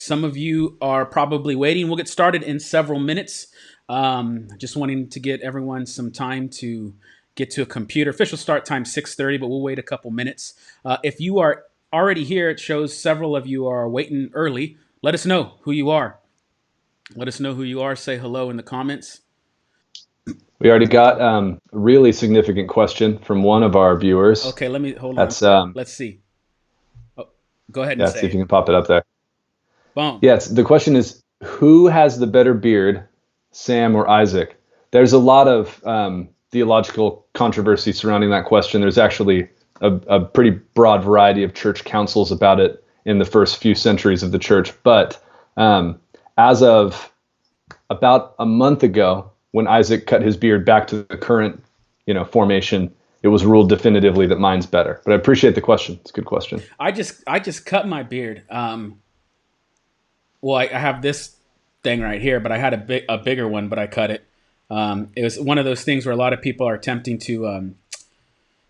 Some of you are probably waiting. We'll get started in several minutes. Just wanting to get everyone some time to get to a computer. Official start time 6:30, but we'll wait a couple minutes. If you are already here, it shows several of you are waiting early. Let us know who you are. Let us know who you are. Say hello in the comments. We already got a really significant question from one of our viewers. Okay, let me hold on. That's Let's see. Oh, go ahead and yeah. See say if you it. can pop it up there. Boom. Yeah, the question is, who has the better beard, Sam or Isaac? There's a lot of theological controversy surrounding that question. There's actually a pretty broad variety of church councils about it in the first few centuries of the church. But as of about a month ago, when Isaac cut his beard back to the current, formation, it was ruled definitively that mine's better. But I appreciate the question. It's a good question. I just cut my beard. Well, I have this thing right here, but I had a bigger one, but I cut it. It was one of those things where a lot of people are attempting to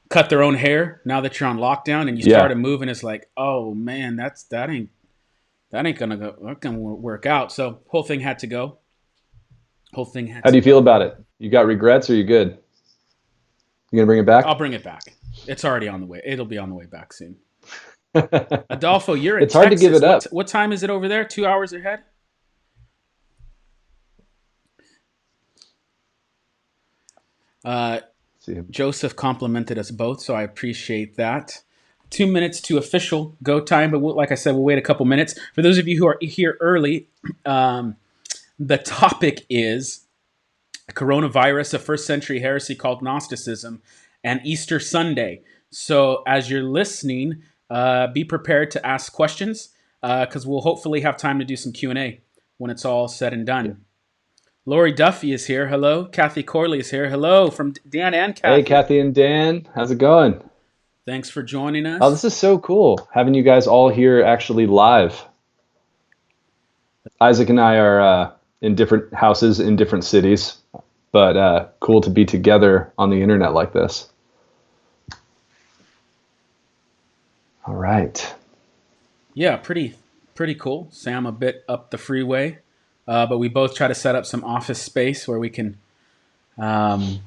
cut their own hair now that you're on lockdown, and you start Yeah. to move, and it's like, oh man, that ain't gonna work out. So whole thing had to go. Whole thing had How do to you feel go. about it? You got regrets or you good? You gonna bring it I'll back? bring it back. It's already on the way. It'll be on the way back soon. Adolfo, you're in It's hard to give Texas. it up. What time is it over there? 2 hours ahead. Uh, See, Joseph complimented us both, so I appreciate that. 2 minutes to official go time, but like I said, we'll wait a couple minutes. For those of you who are here early, the topic is coronavirus, a first century heresy called Gnosticism, and Easter Sunday. So as you're listening, be prepared to ask questions because we'll hopefully have time to do some Q&A when it's all said and yeah. done. Lori Duffy is here. Hello. Kathy Corley is here. Hello from Dan and Hey, Kathy. Kathy and Dan, how's it going? Thanks for joining Oh, us. this is so cool having you guys all here actually live. Isaac and I are in different houses in different cities, but cool to be together on the internet like this. All right. Yeah, pretty cool. Sam a bit up the freeway, but we both try to set up some office space where we can um,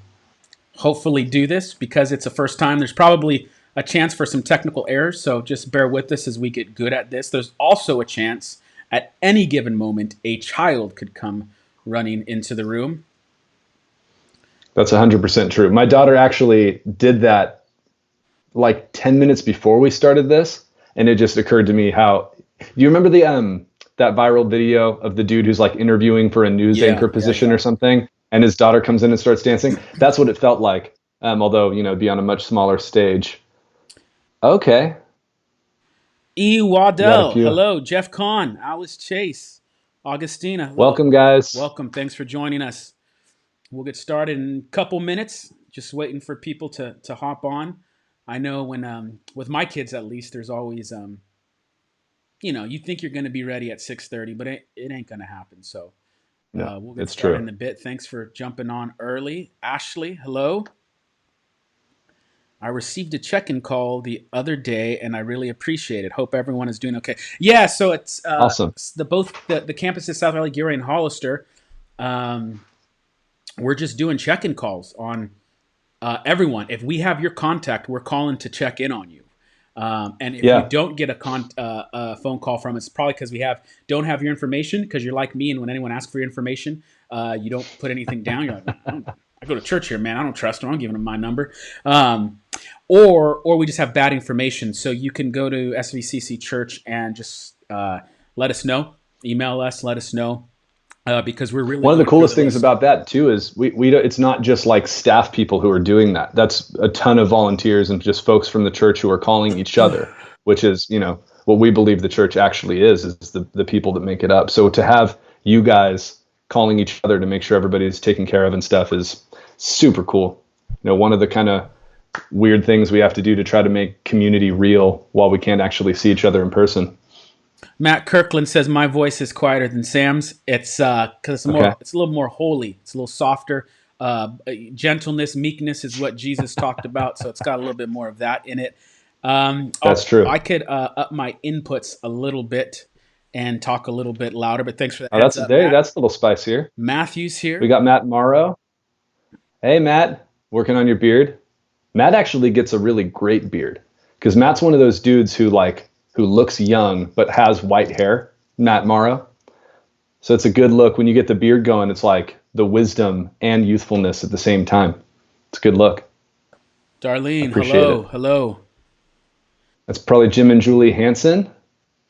hopefully do this because it's a first time. There's probably a chance for some technical errors, so just bear with us as we get good at this. There's also a chance at any given moment a child could come running into the room. That's 100% true. My daughter actually did that like 10 minutes before we started this, and it just occurred to me how do you remember the that viral video of the dude who's like interviewing for a news Yeah, anchor yeah, position yeah. or something, and his daughter comes in and starts dancing? That's what it felt like. Although, be on a much smaller stage. Okay, E. we got a Waddell, few. hello. Jeff Kahn, Alice Chase, Augustina, hello. Welcome, guys. Welcome. Thanks for joining us. We'll get started in a couple minutes. Just waiting for people to hop on. I know when with my kids at least, there's always you think you're going to be ready at 6:30, but it ain't going to happen. So No, we'll get it's started true. in a bit. Thanks for jumping on early, Ashley. Hello. I received a check-in call the other day, and I really appreciate it. Hope everyone is doing okay. Yeah, so it's Awesome. the campuses South Valley, Geary, and Hollister. Um, we're just doing check-in calls on everyone. If we have your contact, we're calling to check in on you. And if you Yeah, don't get a phone call from us, probably because we don't have your information. Because you're like me, and when anyone asks for your information, you don't put anything down. You're like, I go to church here, man. I don't trust them. I'm giving them my number. Or we just have bad information. So you can go to SVCC Church and just let us know. Email us, let us know. Because we're really one of the going through the coolest things list. about that too is we don't, it's not just like staff people who are doing that. That's a ton of volunteers and just folks from the church who are calling each other, which is what we believe the church actually is the people that make it up. So to have you guys calling each other to make sure everybody's taken care of and stuff is super cool. One of the kind of weird things we have to do to try to make community real while we can't actually see each other in person. Matt Kirkland says my voice is quieter than Sam's. It's because Okay. it's a little more holy. It's a little softer. Gentleness, meekness is what Jesus talked about. So it's got a little bit more of that in it. That's true. I could up my inputs a little bit and talk a little bit louder. But thanks for the Oh, heads that's up, there. Matt. That's a little spicier. Matthew's We here. got Matt Morrow. Hey, Matt, working on your beard. Matt actually gets a really great beard because Matt's one of those dudes who looks young but has white hair. Matt Morrow. So it's a good look when you get the beard going. It's like the wisdom and youthfulness at the same time. It's a good look. I Darlene, appreciate hello, it. hello. That's probably Jim and Julie Hansen.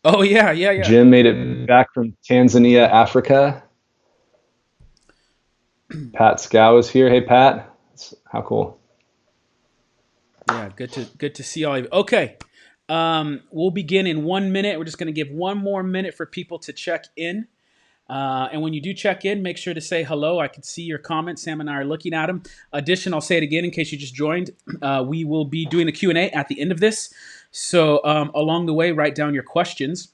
Oh yeah, yeah, yeah. Jim made it back from Tanzania, Africa. Pat Scow is here. Hey, Pat. How cool. Yeah, good to see all of you. Okay. We'll begin in 1 minute. We're just going to give one more minute for people to check in. And when you do check in, make sure to say hello. I can see your comments. Sam and I are looking at them. Addition, I'll say it again in case you just joined. We will be doing a Q&A at the end of this. So along the way, write down your questions.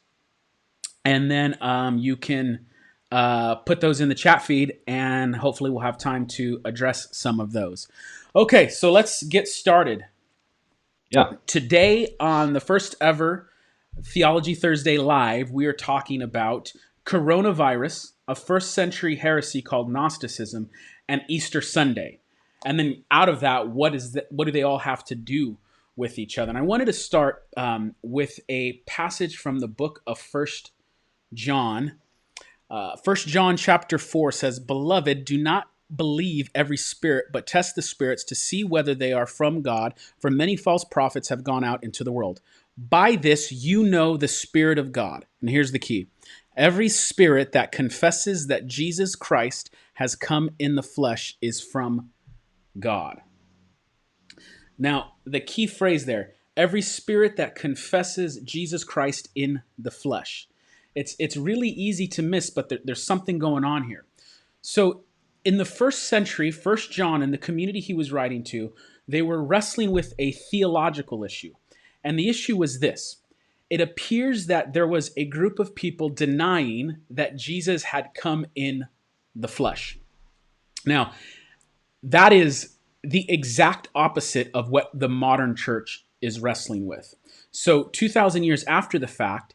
And then you can put those in the chat feed. And hopefully we'll have time to address some of those. Okay, so let's get started. Yeah. Today, on the first ever Theology Thursday Live, we are talking about coronavirus, a first century heresy called Gnosticism, and Easter Sunday. And then out of that, what do they all have to do with each other? And I wanted to start with a passage from the book of First John. 1 John chapter 4 says, "Beloved, do not believe every spirit, but test the spirits to see whether they are from God, for many false prophets have gone out into the world. By this you know the Spirit of God." And here's the key. "Every spirit that confesses that Jesus Christ has come in the flesh is from God." Now, the key phrase there, every spirit that confesses Jesus Christ in the flesh. It's really easy to miss, but there's something going on here. So in the first century, First John and the community he was writing to, they were wrestling with a theological issue. And the issue was this. It appears that there was a group of people denying that Jesus had come in the flesh. Now, that is the exact opposite of what the modern church is wrestling with. So 2,000 years after the fact,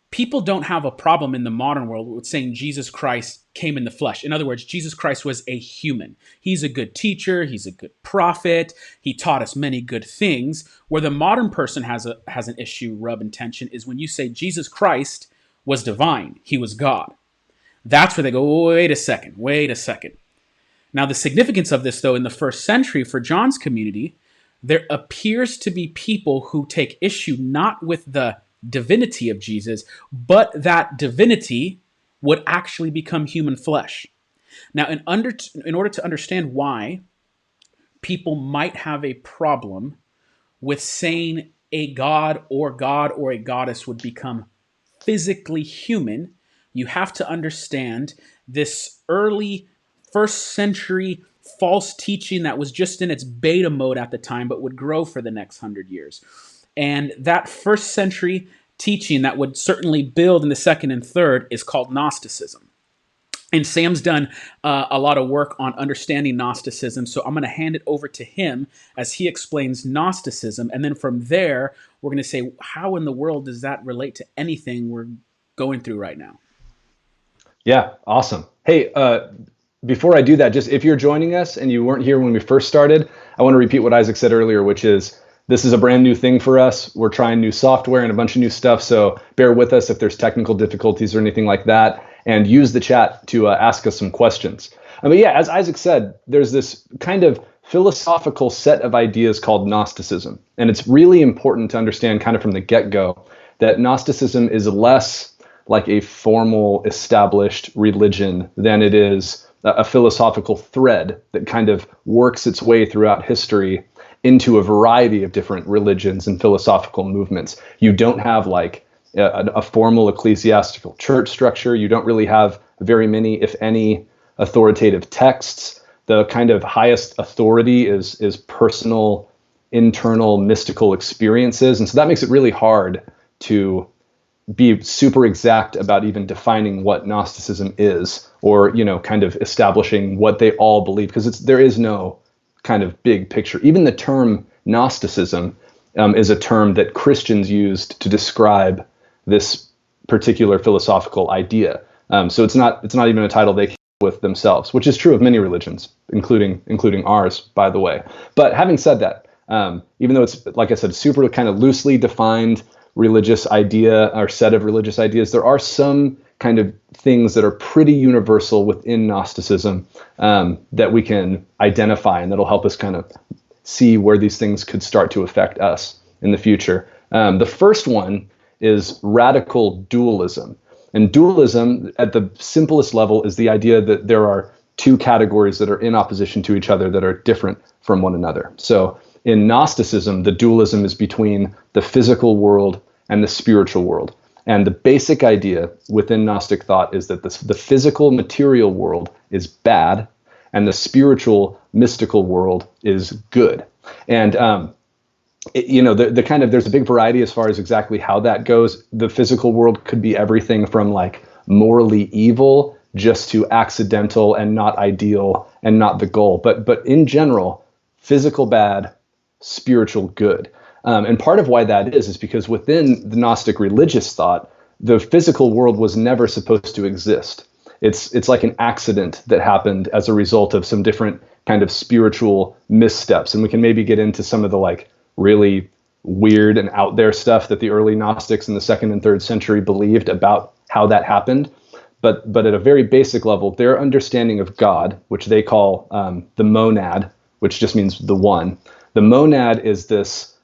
people don't have a problem in the modern world with saying Jesus Christ came in the flesh. In other words, Jesus Christ was a human. He's a good teacher. He's a good prophet. He taught us many good things. Where the modern person has an issue, rub, and tension is when you say Jesus Christ was divine. He was God. That's where they go, wait a second. Now, the significance of this, though, in the first century for John's community, there appears to be people who take issue not with the divinity of Jesus, but that divinity would actually become human flesh. Now, in order to understand why people might have a problem with saying a god or a goddess would become physically human, you have to understand this early first century false teaching that was just in its beta mode at the time, but would grow for the next 100 years. And that first century teaching that would certainly build in the second and third is called Gnosticism. And Sam's done a lot of work on understanding Gnosticism, so I'm going to hand it over to him as he explains Gnosticism. And then from there, we're going to say, how in the world does that relate to anything we're going through right now? Yeah, awesome. Hey, before I do that, just if you're joining us and you weren't here when we first started, I want to repeat what Isaac said earlier, which is this is a brand new thing for us. We're trying new software and a bunch of new stuff, so bear with us if there's technical difficulties or anything like that, and use the chat to ask us some questions. But yeah, as Isaac said, there's this kind of philosophical set of ideas called Gnosticism, and it's really important to understand kind of from the get-go that Gnosticism is less like a formal established religion than it is a philosophical thread that kind of works its way throughout history into a variety of different religions and philosophical movements. You don't have like a formal ecclesiastical church structure. You don't really have very many, if any, authoritative texts. The kind of highest authority is personal, internal, mystical experiences. And so that makes it really hard to be super exact about even defining what Gnosticism is, or, you know, kind of establishing what they all believe, because there is no kind of big picture. Even the term Gnosticism is a term that Christians used to describe this particular philosophical idea. So it's not even a title they came up with themselves, which is true of many religions, including ours, by the way. But having said that, even though it's, like I said, super kind of loosely defined religious idea or set of religious ideas, there are some kind of things that are pretty universal within Gnosticism that we can identify, and that'll help us kind of see where these things could start to affect us in the future. The first one is radical dualism. And dualism, at the simplest level, is the idea that there are two categories that are in opposition to each other that are different from one another. So in Gnosticism, the dualism is between the physical world and the spiritual world. And the basic idea within Gnostic thought is that the physical material world is bad and the spiritual mystical world is good. And there's a big variety as far as exactly how that goes. The physical world could be everything from like morally evil just to accidental and not ideal and not the goal. But in general, physical bad, spiritual good. And part of why that is because within the Gnostic religious thought, the physical world was never supposed to exist. It's like an accident that happened as a result of some different kind of spiritual missteps. And we can maybe get into some of the like really weird and out there stuff that the early Gnostics in the 2nd and 3rd century believed about how that happened. But at a very basic level, their understanding of God, which they call the monad, which just means the one. The monad is this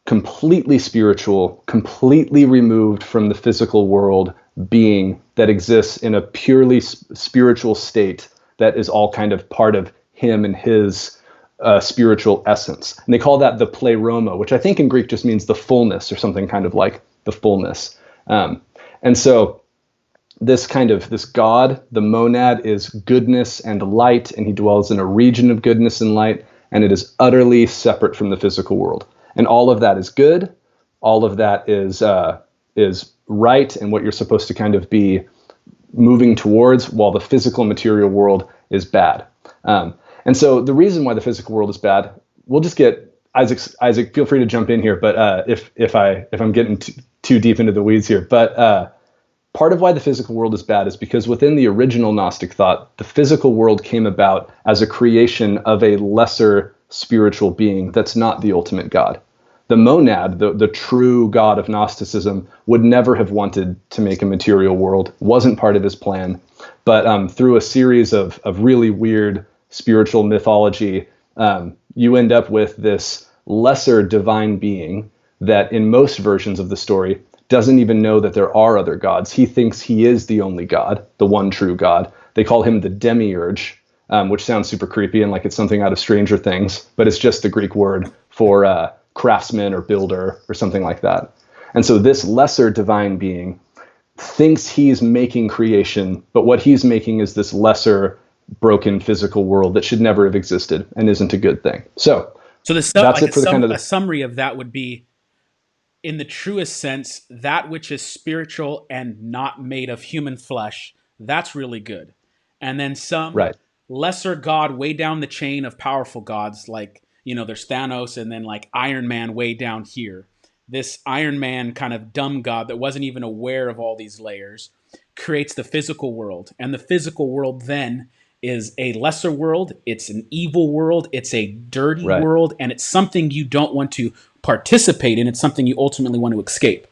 completely spiritual, completely removed from the physical world being that exists in a purely spiritual state that is all kind of part of him and his spiritual essence. And they call that the pleroma, which I think in Greek just means the fullness or something kind of like the fullness. And so this God, the monad, is goodness and light, and he dwells in a region of goodness and light, and it is utterly separate from the physical world. And all of that is good. All of that is right and what you're supposed to kind of be moving towards, while the physical material world is bad. And so the reason why the physical world is bad, we'll just get Isaac, feel free to jump in here, but if I'm getting too deep into the weeds here, but part of why the physical world is bad is because within the original Gnostic thought, the physical world came about as a creation of a lesser spiritual being that's not the ultimate God. The monad, the true God of Gnosticism, would never have wanted to make a material world, wasn't part of his plan. But through a series of really weird spiritual mythology, you end up with this lesser divine being that in most versions of the story doesn't even know that there are other gods. He thinks he is the only God, the one true God. They call him the demiurge, which sounds super creepy and like it's something out of Stranger Things, but it's just the Greek word for craftsman or builder or something like that. And so this lesser divine being thinks he's making creation, but what he's making is this lesser broken physical world that should never have existed and isn't a good thing. So that's like it for a summary of that would be, in the truest sense, that which is spiritual and not made of human flesh, that's really good. And then some lesser god way down the chain of powerful gods, like, there's Thanos and then like Iron Man way down here. This Iron Man kind of dumb god that wasn't even aware of all these layers creates the physical world. And the physical world then is a lesser world. It's an evil world. It's a dirty world. And it's something you don't want to participate in. It's something you ultimately want to escape.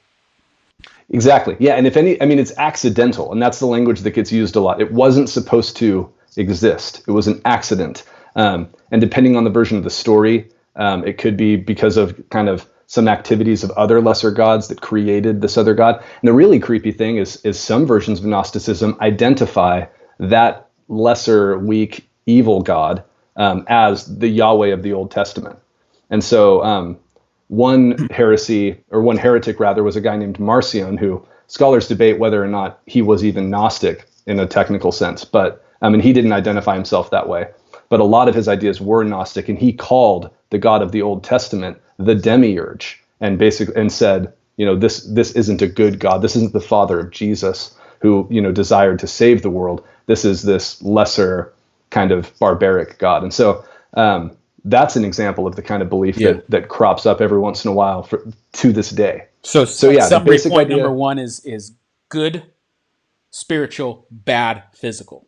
Exactly. Yeah. And it's accidental. And that's the language that gets used a lot. It wasn't supposed to exist. It was an accident. And depending on the version of the story, it could be because of kind of some activities of other lesser gods that created this other god. And the really creepy thing is some versions of Gnosticism identify that lesser, weak, evil god as the Yahweh of the Old Testament. And so one heretic was a guy named Marcion, who scholars debate whether or not he was even Gnostic in a technical sense. But he didn't identify himself that way. But a lot of his ideas were Gnostic, and he called the God of the Old Testament the demiurge, and said, this isn't a good God. This isn't the Father of Jesus, who desired to save the world. This is this lesser kind of barbaric God. And so that's an example of the kind of belief that crops up every once in a while to this day. So yeah, the basic point idea, number one is good spiritual, bad physical.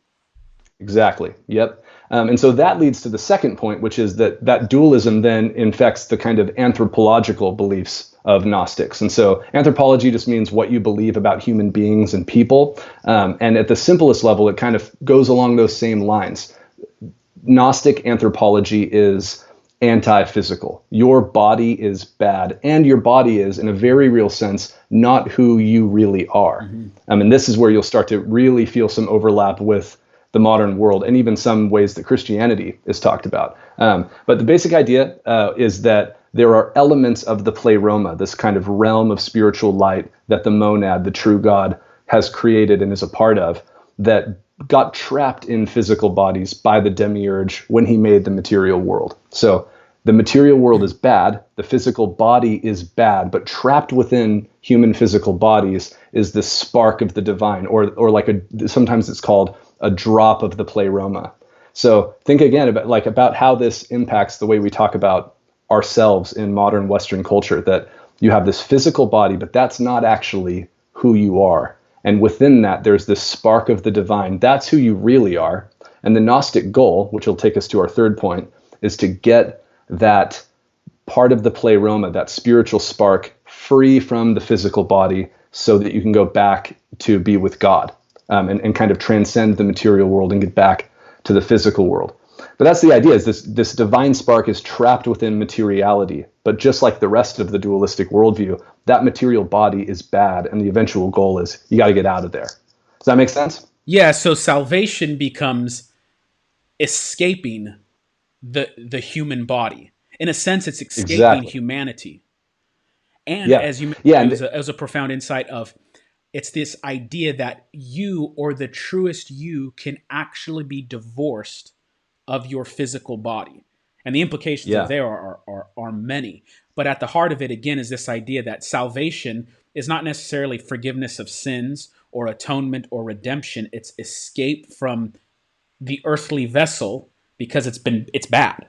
Exactly. Yep. And so that leads to the second point, which is that dualism then infects the kind of anthropological beliefs of Gnostics. And so anthropology just means what you believe about human beings and people. And at the simplest level, it kind of goes along those same lines. Gnostic anthropology is anti-physical. Your body is bad, and your body is, in a very real sense, not who you really are. And this is where you'll start to really feel some overlap with the modern world, and even some ways that Christianity is talked about. But the basic idea is that there are elements of the pleroma, this kind of realm of spiritual light that the monad, the true God, has created and is a part of, that got trapped in physical bodies by the demiurge when he made the material world. So the material world is bad, the physical body is bad, but trapped within human physical bodies is this spark of the divine, or like sometimes it's called a drop of the pleroma. So think again about how this impacts the way we talk about ourselves in modern Western culture, that you have this physical body, but that's not actually who you are. And within that, there's this spark of the divine. That's who you really are. And the Gnostic goal, which will take us to our third point, is to get that part of the pleroma, that spiritual spark, free from the physical body so that you can go back to be with God, and kind of transcend the material world and get back to the physical world. But that's the idea, is this divine spark is trapped within materiality. But just like the rest of the dualistic worldview, that material body is bad, and the eventual goal is you got to get out of there. Does that make sense? Yeah, so salvation becomes escaping the human body. In a sense, it's escaping Exactly. humanity. And Yeah. as you mentioned, Yeah. it was a profound insight of it's this idea that you, or the truest you, can actually be divorced of your physical body. And the implications of Yeah. there are many. But at the heart of it, again, is this idea that salvation is not necessarily forgiveness of sins or atonement or redemption. It's escape from the earthly vessel because it's bad.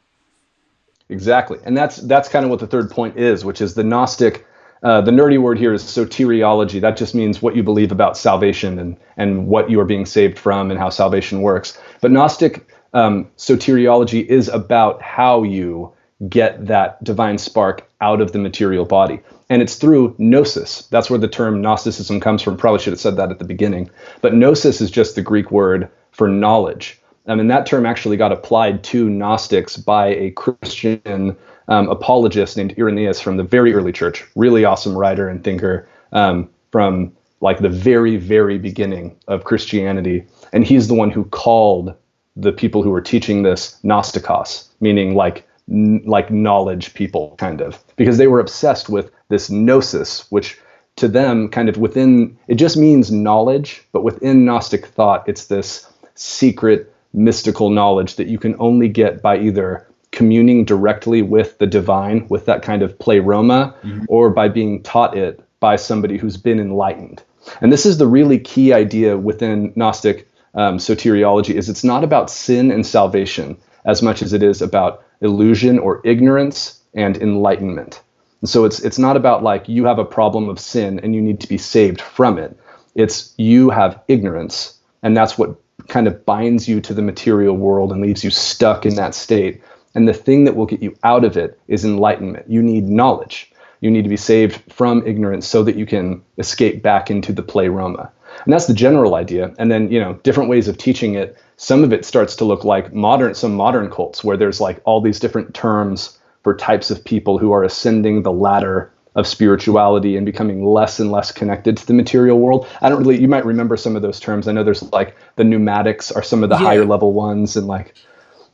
Exactly. And that's kind of what the third point is, which is the Gnostic. The nerdy word here is soteriology. That just means what you believe about salvation and what you are being saved from and how salvation works. But Gnostic soteriology is about how you get that divine spark out of the material body. And it's through gnosis. That's where the term Gnosticism comes from. Probably should have said that at the beginning. But gnosis is just the Greek word for knowledge. And that term actually got applied to Gnostics by a Christian apologist named Irenaeus from the very early church. Really awesome writer and thinker from like the very, very beginning of Christianity. And he's the one who called the people who were teaching this Gnostikos, meaning like knowledge people, kind of, because they were obsessed with this gnosis, which to them kind of within, it just means knowledge, but within Gnostic thought, it's this secret mystical knowledge that you can only get by either communing directly with the divine, with that kind of pleroma, or by being taught it by somebody who's been enlightened. And this is the really key idea within Gnostic soteriology, is it's not about sin and salvation as much as it is about illusion or ignorance and enlightenment. And so it's not about like you have a problem of sin and you need to be saved from it. It's you have ignorance, and that's what kind of binds you to the material world and leaves you stuck in that state. And the thing that will get you out of it is enlightenment. You need knowledge. You need to be saved from ignorance so that you can escape back into the pleroma. And that's the general idea. And then, different ways of teaching it. Some of it starts to look like some modern cults where there's like all these different terms for types of people who are ascending the ladder of spirituality and becoming less and less connected to the material world. You might remember some of those terms. I know there's like the pneumatics are some of the higher level ones, and like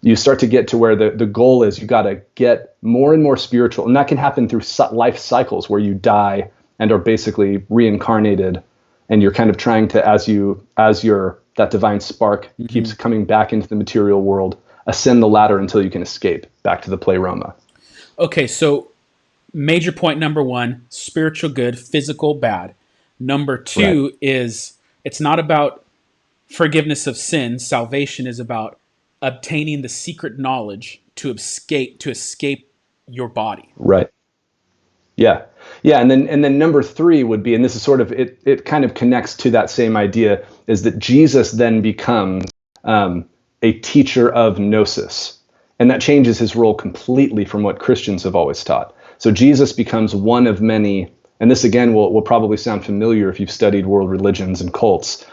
you start to get to where the goal is you got to get more and more spiritual. And that can happen through life cycles where you die and are basically reincarnated, and you're kind of trying to, that divine spark keeps coming back into the material world, ascend the ladder until you can escape back to the pleroma. Okay, so major point number one, spiritual good, physical bad. Number two is it's not about forgiveness of sins. Salvation is about obtaining the secret knowledge to escape your body. Right. Yeah. Yeah. And then number three would be, and this is sort of, it kind of connects to that same idea, is that Jesus then becomes a teacher of gnosis. And that changes his role completely from what Christians have always taught. So Jesus becomes one of many, and this again will probably sound familiar if you've studied world religions and cults.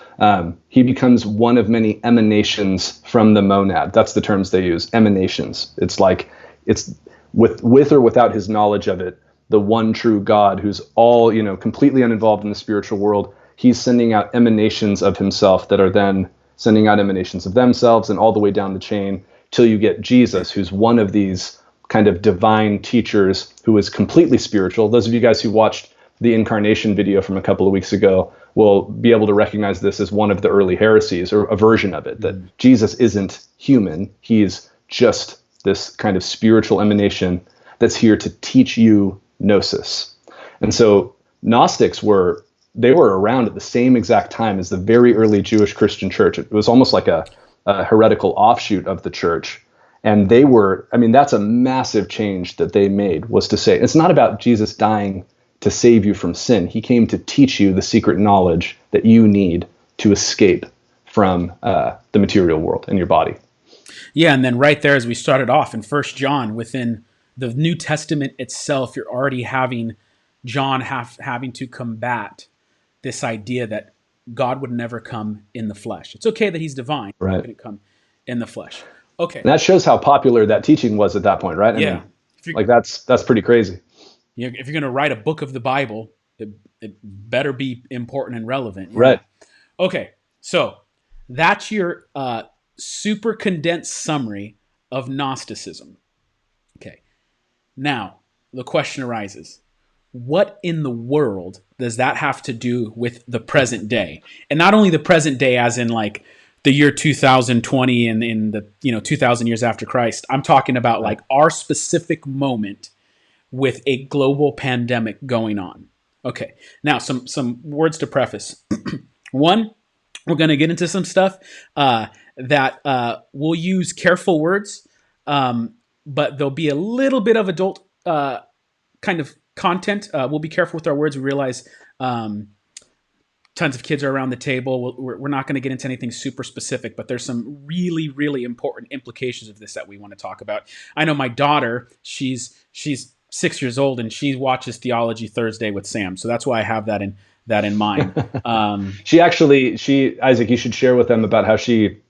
He becomes one of many emanations from the monad. That's the terms they use, emanations. It's like, it's with or without his knowledge of it, the one true God who's all, completely uninvolved in the spiritual world. He's sending out emanations of himself that are then sending out emanations of themselves, and all the way down the chain till you get Jesus, who's one of these kind of divine teachers who is completely spiritual. Those of you guys who watched the incarnation video from a couple of weeks ago will be able to recognize this as one of the early heresies, or a version of it, that Jesus isn't human. He's just this kind of spiritual emanation that's here to teach you gnosis. And so Gnostics were around at the same exact time as the very early Jewish Christian church. It was almost like a heretical offshoot of the church. And they were, that's a massive change that they made, was to say, it's not about Jesus dying to save you from sin. He came to teach you the secret knowledge that you need to escape from the material world and your body. Yeah, and then right there, as we started off in 1 John, within the New Testament itself, you're already having John having to combat this idea that God would never come in the flesh. It's okay that he's divine, but he couldn't come in the flesh. Okay. And that shows how popular that teaching was at that point, right? Yeah. That's pretty crazy. If you're going to write a book of the Bible, it better be important and relevant. Yeah. Right. Okay. So that's your super condensed summary of Gnosticism. Okay. Now, the question arises, what in the world does that have to do with the present day? And not only the present day as in like the year 2020 and in the 2000 years after Christ. I'm talking about like our specific moment with a global pandemic going on. Okay. Now, some words to preface. One, we're going to get into some stuff that we'll use careful words, but there'll be a little bit of adult kind of content. We'll be careful with our words. We realize tons of kids are around the table. We're not going to get into anything super specific, but there's some really, really important implications of this that we want to talk about. I know my daughter, she's 6 years old, and she watches Theology Thursday with Sam. So that's why I have that in mind. Isaac, you should share with them about how she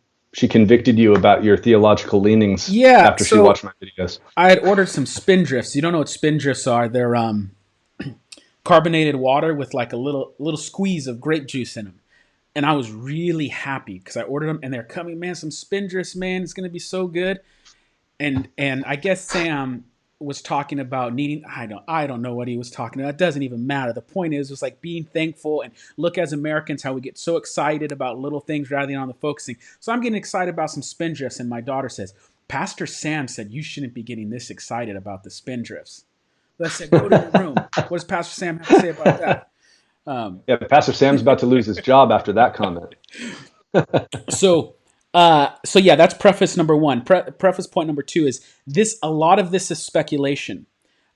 convicted you about your theological leanings after she watched my videos. I had ordered some spindrifts. You don't know what spindrifts are. They're carbonated water with like a little squeeze of grape juice in them. And I was really happy because I ordered them and they're coming, man, some spindrifts, man. It's going to be so good. And I guess Sam was talking about needing, I don't know what he was talking about. It doesn't even matter. The point is, it's like being thankful, and look, as Americans, how we get so excited about little things rather than on the focusing. So I'm getting excited about some spindrifts, and my daughter says, Pastor Sam said you shouldn't be getting this excited about the spindrifts. I said, go to your room. What does Pastor Sam have to say about that? Pastor Sam's about to lose his job after that comment. So yeah, that's preface number one. Preface point number two is this. A lot of this is speculation.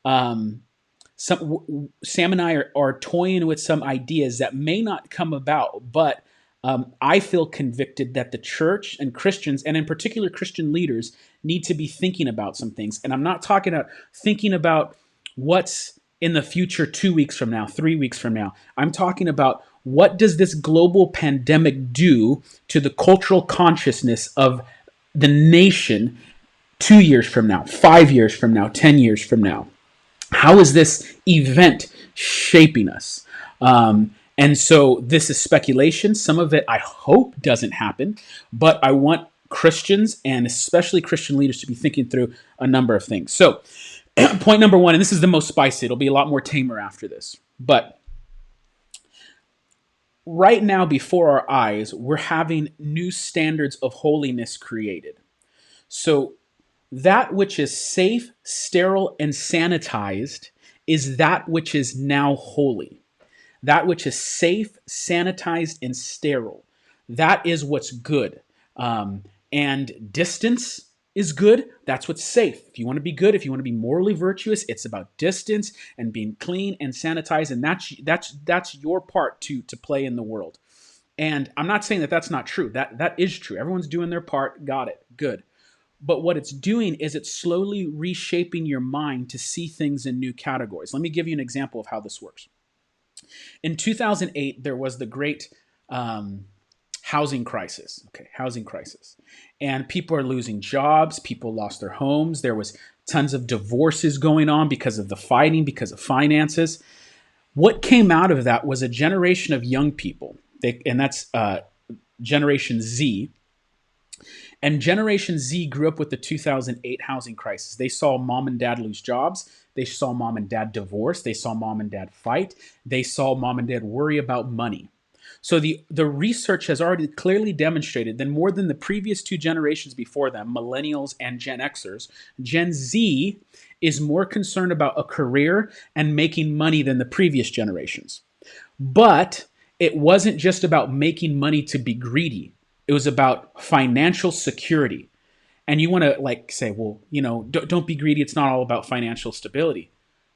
Sam and I are toying with some ideas that may not come about, but I feel convicted that the church and Christians, and in particular Christian leaders, need to be thinking about some things. And I'm not talking about thinking about what's in the future 2 weeks from now, 3 weeks from now. I'm talking about what does this global pandemic do to the cultural consciousness of the nation 2 years from now, 5 years from now, 10 years from now? How is this event shaping us? And so this is speculation. Some of it I hope doesn't happen, but I want Christians and especially Christian leaders to be thinking through a number of things. So point number one, and this is the most spicy. It'll be a lot more tamer after this. But right now, before our eyes, we're having new standards of holiness created. So that which is safe, sterile, and sanitized is that which is now holy. That which is safe, sanitized, and sterile. That is what's good. And distance is good, that's what's safe. If you want to be good, if you want to be morally virtuous, it's about distance and being clean and sanitized, and that's your part to play in the world. And I'm not saying that that's not true. That is true. Everyone's doing their part. Got it. Good. But what it's doing is it's slowly reshaping your mind to see things in new categories. Let me give you an example of how this works. In 2008, there was the great housing crisis. Okay, housing crisis. And people are losing jobs. People lost their homes. There was tons of divorces going on because of the fighting, because of finances. What came out of that was a generation of young people, and that's Generation Z. And Generation Z grew up with the 2008 housing crisis. They saw mom and dad lose jobs. They saw mom and dad divorce. They saw mom and dad fight. They saw mom and dad worry about money. So the research has already clearly demonstrated that more than the previous two generations before them, millennials and Gen Xers, Gen Z is more concerned about a career and making money than the previous generations. But it wasn't just about making money to be greedy. It was about financial security. And you want to like say, well, don't be greedy. It's not all about financial stability.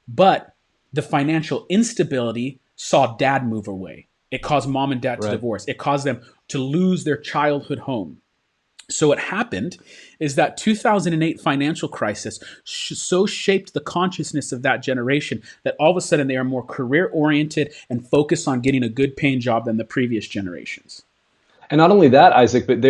But the financial instability saw dad move away. It caused mom and dad to Right. divorce. It caused them to lose their childhood home. So what happened is that 2008 financial crisis so shaped the consciousness of that generation that all of a sudden they are more career oriented and focused on getting a good paying job than the previous generations. And not only that, Isaac, but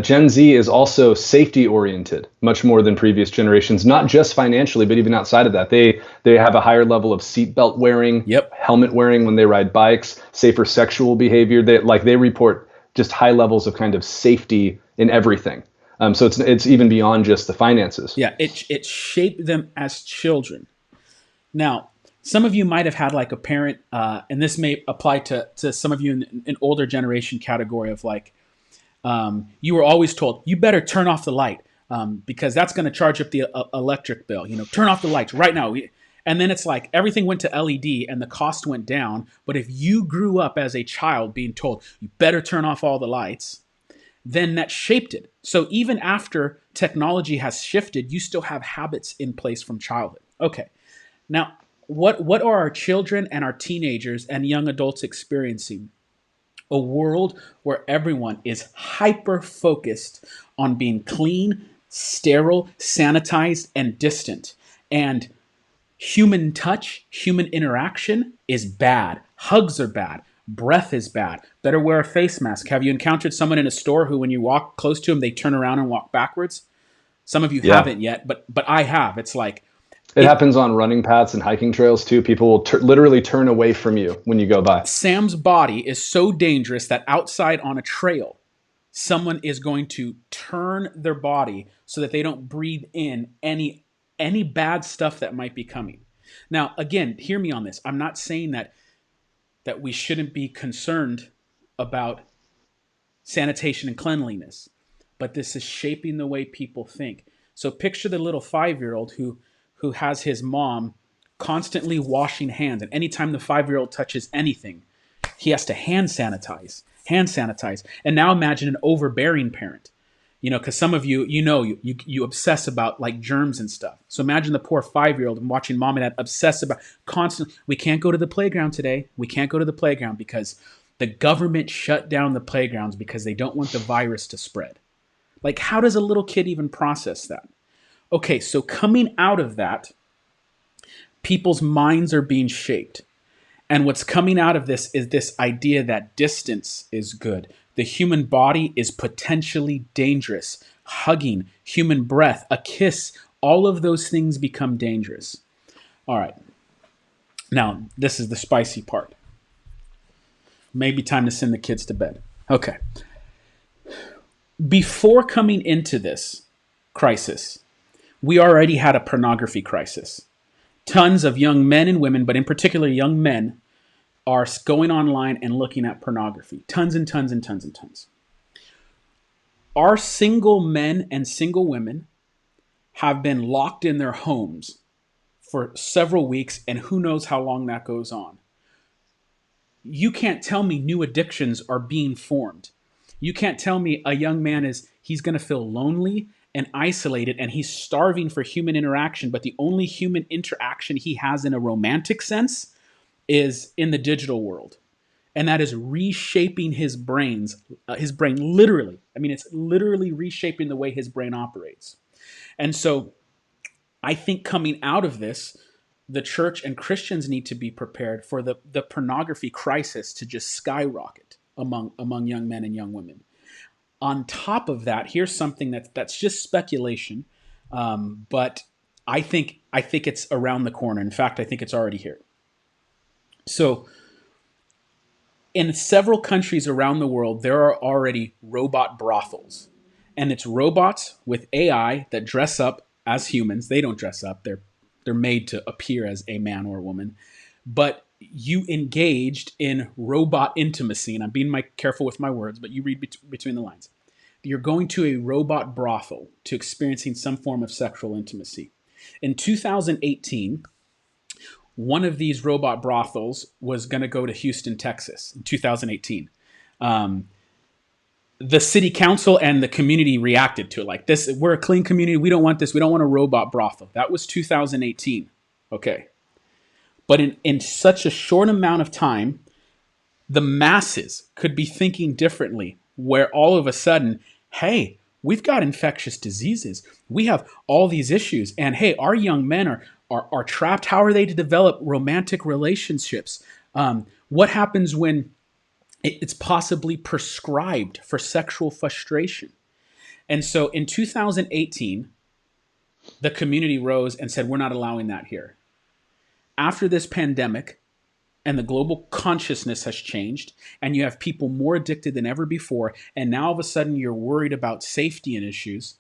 Gen Z is also safety oriented, much more than previous generations. Not just financially, but even outside of that, they have a higher level of seatbelt wearing, Yep. helmet wearing when they ride bikes, safer sexual behavior. They report just high levels of kind of safety in everything. So it's even beyond just the finances. Yeah, it shaped them as children. Now, some of you might have had like a parent, and this may apply to some of you in an older generation category of like, you were always told, you better turn off the light because that's going to charge up the electric bill. Turn off the lights right now. And then it's like everything went to LED and the cost went down. But if you grew up as a child being told, you better turn off all the lights, then that shaped it. So even after technology has shifted, you still have habits in place from childhood. Okay. Now, what are our children and our teenagers and young adults experiencing? A world where everyone is hyper focused on being clean, sterile, sanitized, and distant. And human touch, human interaction is bad. Hugs are bad. Breath is bad. Better wear a face mask. Have you encountered someone in a store who, when you walk close to them, they turn around and walk backwards? Some of you Yeah. haven't yet, but I have. It's like It happens on running paths and hiking trails too. People will literally turn away from you when you go by. Sam's body is so dangerous that outside on a trail, someone is going to turn their body so that they don't breathe in any bad stuff that might be coming. Now, again, hear me on this. I'm not saying that we shouldn't be concerned about sanitation and cleanliness, but this is shaping the way people think. So picture the little 5-year-old who has his mom constantly washing hands, and anytime the 5-year-old touches anything, he has to hand sanitize. And now imagine an overbearing parent, because some of you, you obsess about like germs and stuff. So imagine the poor 5-year-old and watching mom and dad obsess about constantly, we can't go to the playground today. We can't go to the playground because the government shut down the playgrounds because they don't want the virus to spread. Like, how does a little kid even process that? Okay, so coming out of that, people's minds are being shaped. And what's coming out of this is this idea that distance is good. The human body is potentially dangerous. Hugging, human breath, a kiss, all of those things become dangerous. All right. Now, this is the spicy part. Maybe time to send the kids to bed. Okay. Before coming into this crisis, we already had a pornography crisis. Tons of young men and women, but in particular young men, are going online and looking at pornography. Tons and tons and tons and tons. Our single men and single women have been locked in their homes for several weeks, and who knows how long that goes on. You can't tell me new addictions are being formed. You can't tell me a young man he's going to feel lonely and isolated, and he's starving for human interaction, but the only human interaction he has in a romantic sense is in the digital world. And that is reshaping his brain literally. I mean, it's literally reshaping the way his brain operates. And so I think coming out of this, the church and Christians need to be prepared for the pornography crisis to just skyrocket among young men and young women. On top of that, here's something that's just speculation, but I think it's around the corner. In fact, I think it's already here. So, in several countries around the world, there are already robot brothels, and it's robots with AI that dress up as humans. They don't dress up; they're made to appear as a man or a woman. But you engaged in robot intimacy, and I'm being careful with my words, but you read between the lines. You're going to a robot brothel to experiencing some form of sexual intimacy. In 2018, one of these robot brothels was going to go to Houston, Texas in 2018. The city council and the community reacted to it like this. We're a clean community. We don't want this. We don't want a robot brothel. That was 2018. Okay. But in such a short amount of time, the masses could be thinking differently, where all of a sudden, hey, we've got infectious diseases. We have all these issues. And hey, our young men are trapped. How are they to develop romantic relationships? What happens when it's possibly prescribed for sexual frustration? And so in 2018, the community rose and said, we're not allowing that here. After this pandemic, and the global consciousness has changed, and you have people more addicted than ever before, and now all of a sudden you're worried about safety and issues,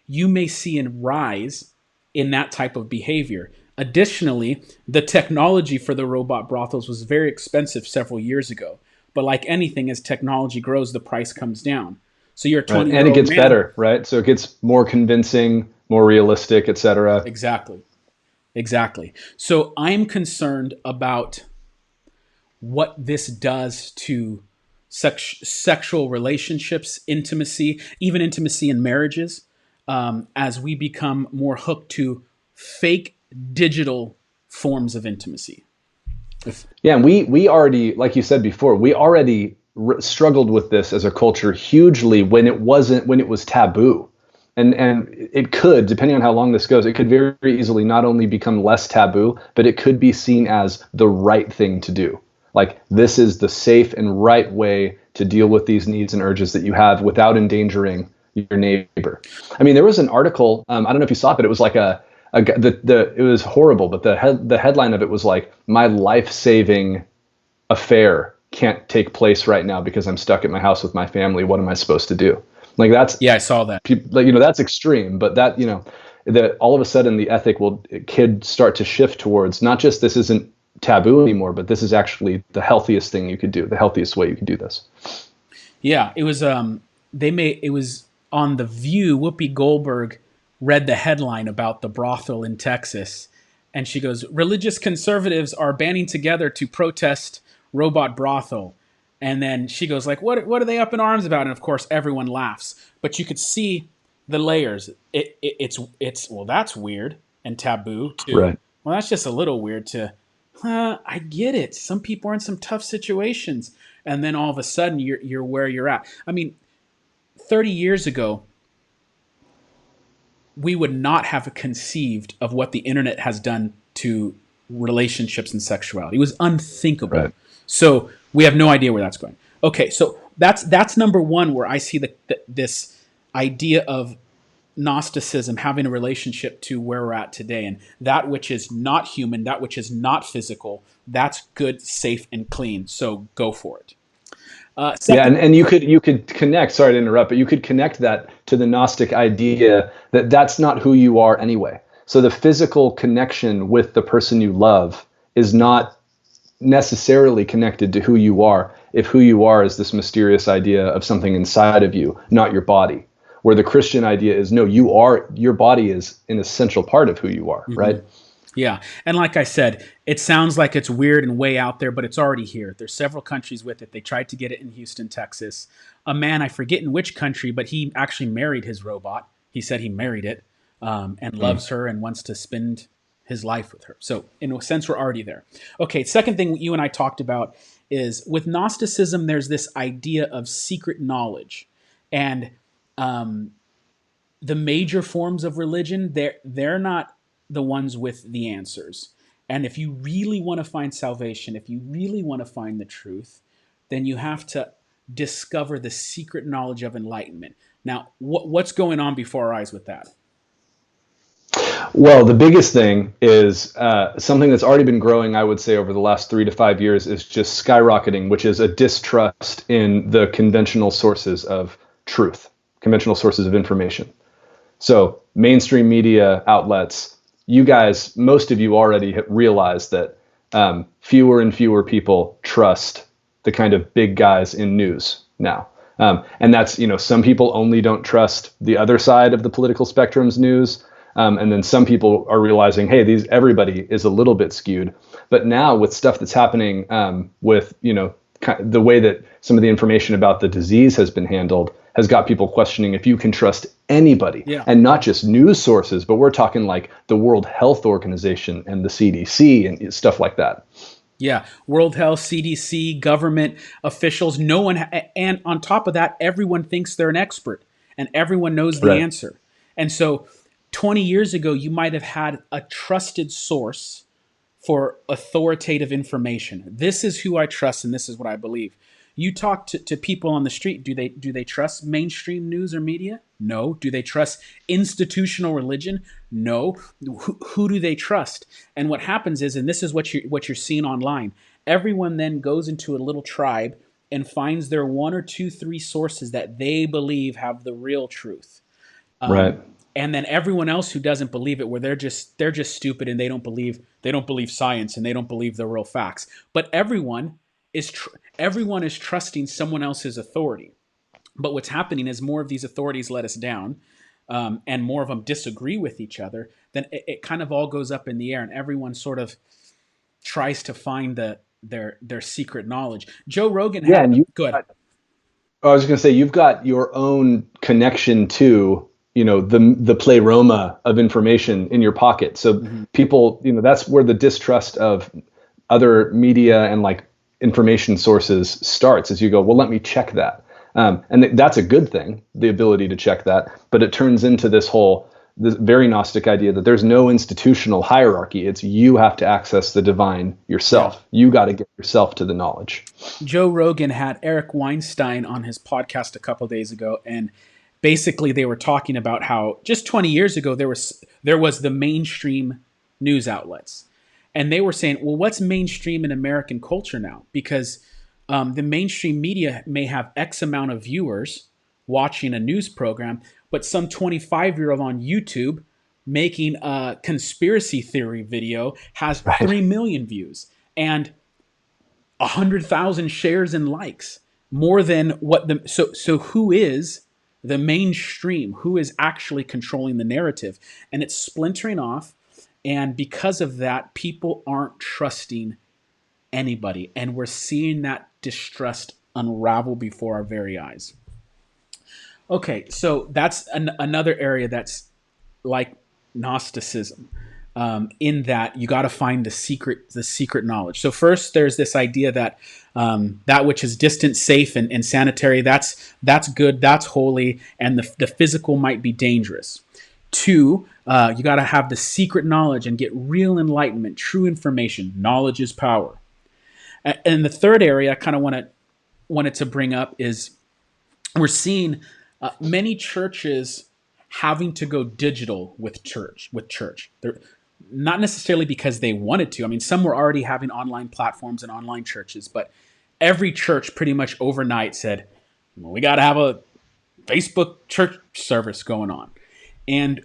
you may see a rise in that type of behavior. Additionally, the technology for the robot brothels was very expensive several years ago. But like anything, as technology grows, the price comes down. So you're a 20-year-old and it gets man, better, right? So it gets more convincing, more realistic, etc. Exactly. So I'm concerned about what this does to sexual relationships, intimacy, even intimacy in marriages, as we become more hooked to fake digital forms of intimacy. Yeah, and we already, like you said before, we already struggled with this as a culture hugely when it was taboo. And it could, depending on how long this goes, it could very easily not only become less taboo, but it could be seen as the right thing to do. Like, this is the safe and right way to deal with these needs and urges that you have without endangering your neighbor. I mean, there was an article, I don't know if you saw it, but it was like it was horrible, but the headline of it was like, my life-saving affair can't take place right now because I'm stuck at my house with my family. What am I supposed to do? Like, yeah, I saw that. That's extreme, but that, that all of a sudden the ethic could start to shift towards not just this isn't taboo anymore, but this is actually the healthiest thing you could do, the healthiest way you could do this. Yeah, it was it was on The View. Whoopi Goldberg read the headline about the brothel in Texas, and she goes, religious conservatives are banding together to protest robot brothel. And then she goes like, what are they up in arms about? And of course everyone laughs, but you could see the layers. It's well, that's weird and taboo too. Right. Well, that's just a little weird to, I get it. Some people are in some tough situations, and then all of a sudden you're where you're at. I mean, 30 years ago, we would not have conceived of what the internet has done to relationships and sexuality. It was unthinkable. Right. So we have no idea where that's going. Okay, so that's number one, where I see this idea of Gnosticism having a relationship to where we're at today, and that which is not human, that which is not physical, that's good, safe, and clean. So go for it. Yeah, and you could connect. Sorry to interrupt, but you could connect that to the Gnostic idea that that's not who you are anyway. So the physical connection with the person you love is not necessarily connected to who you are, if who you are is this mysterious idea of something inside of you, not your body. Where the Christian idea is, no, your body is an essential part of who you are, right? Mm-hmm. Yeah. And like I said, it sounds like it's weird and way out there, but it's already here. There's several countries with it. They tried to get it in Houston, Texas. A man, I forget in which country, but he actually married his robot. He said he married it, and loves her and wants to spend his life with her. So in a sense, we're already there. Okay, second thing you and I talked about is with Gnosticism, there's this idea of secret knowledge. And the major forms of religion, they're not the ones with the answers. And if you really want to find salvation, if you really want to find the truth, then you have to discover the secret knowledge of enlightenment. Now, what's going on before our eyes with that? Well, the biggest thing is something that's already been growing, I would say, over the last 3 to 5 years is just skyrocketing, which is a distrust in the conventional sources of truth, conventional sources of information. So mainstream media outlets, you guys, most of you already have realized that fewer and fewer people trust the kind of big guys in news now. And that's, some people only don't trust the other side of the political spectrum's news. And then some people are realizing, hey, everybody is a little bit skewed. But now with stuff that's happening with, the way that some of the information about the disease has been handled has got people questioning if you can trust anybody. Yeah. And not just news sources, but we're talking like the World Health Organization and the CDC and stuff like that. Yeah, World Health, CDC, government officials, no one, and on top of that, everyone thinks they're an expert and everyone knows the answer. And so 20 years ago, you might have had a trusted source for authoritative information. This is who I trust and this is what I believe. You talk to people on the street, do they trust mainstream news or media? No. Do they trust institutional religion? No. Who do they trust? And what happens is, and this is what you're seeing online, everyone then goes into a little tribe and finds their 1 or 2, 3 sources that they believe have the real truth. Right. And then everyone else who doesn't believe it, where they're just stupid and they don't believe science and they don't believe the real facts. But everyone is trusting someone else's authority. But what's happening is more of these authorities let us down, and more of them disagree with each other. Then it kind of all goes up in the air, and everyone sort of tries to find their secret knowledge. Joe Rogan had. Yeah, and Go ahead. I was going to say, you've got your own connection to the pleroma of information in your pocket. So people, that's where the distrust of other media and like information sources starts, as you go, well, let me check that. And that's a good thing, the ability to check that. But it turns into this very Gnostic idea that there's no institutional hierarchy. It's you have to access the divine yourself. Yeah. You got to get yourself to the knowledge. Joe Rogan had Eric Weinstein on his podcast a couple of days ago, and basically they were talking about how just 20 years ago there was the mainstream news outlets. And they were saying, well, what's mainstream in American culture now? Because the mainstream media may have X amount of viewers watching a news program, but some 25-year-old on YouTube making a conspiracy theory video has 3 million views and 100,000 shares and likes, more than what so who is the mainstream? Who is actually controlling the narrative? And it's splintering off. And because of that, people aren't trusting anybody. And we're seeing that distrust unravel before our very eyes. Okay, so that's another area that's like Gnosticism, in that you got to find the secret knowledge. So first, there's this idea that that which is distant, safe, and sanitary, that's good, that's holy, and the physical might be dangerous. 2, you got to have the secret knowledge and get real enlightenment, true information. Knowledge is power. And the third area I kind of wanted to bring up is we're seeing many churches having to go digital with church. They're not necessarily because they wanted to. I mean, some were already having online platforms and online churches, but every church pretty much overnight said, well, we got to have a Facebook church service going on. And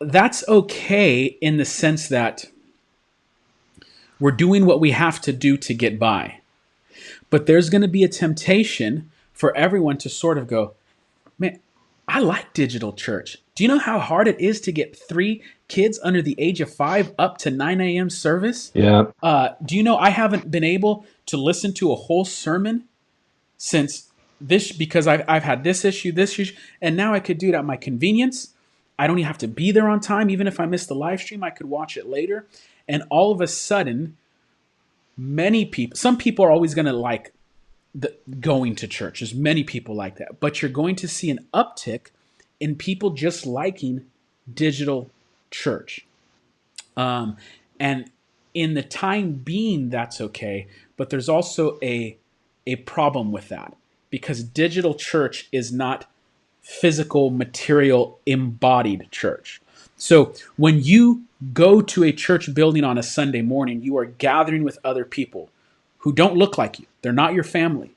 that's okay in the sense that we're doing what we have to do to get by. But there's going to be a temptation for everyone to sort of go, man, I like digital church. Do you know how hard it is to get 3 kids under the age of 5 up to 9 a.m. service? Yeah. Do you know I haven't been able to listen to a whole sermon since this, because I've had this issue, and now I could do it at my convenience. I don't even have to be there on time. Even if I miss the live stream, I could watch it later. And all of a sudden, some people are always going to like going to church. There's many people like that. But you're going to see an uptick in people just liking digital church. And in the time being, that's okay. But there's also a problem with that, because digital church is not physical, material, embodied church. So when you go to a church building on a Sunday morning, you are gathering with other people who don't look like you. They're not your family.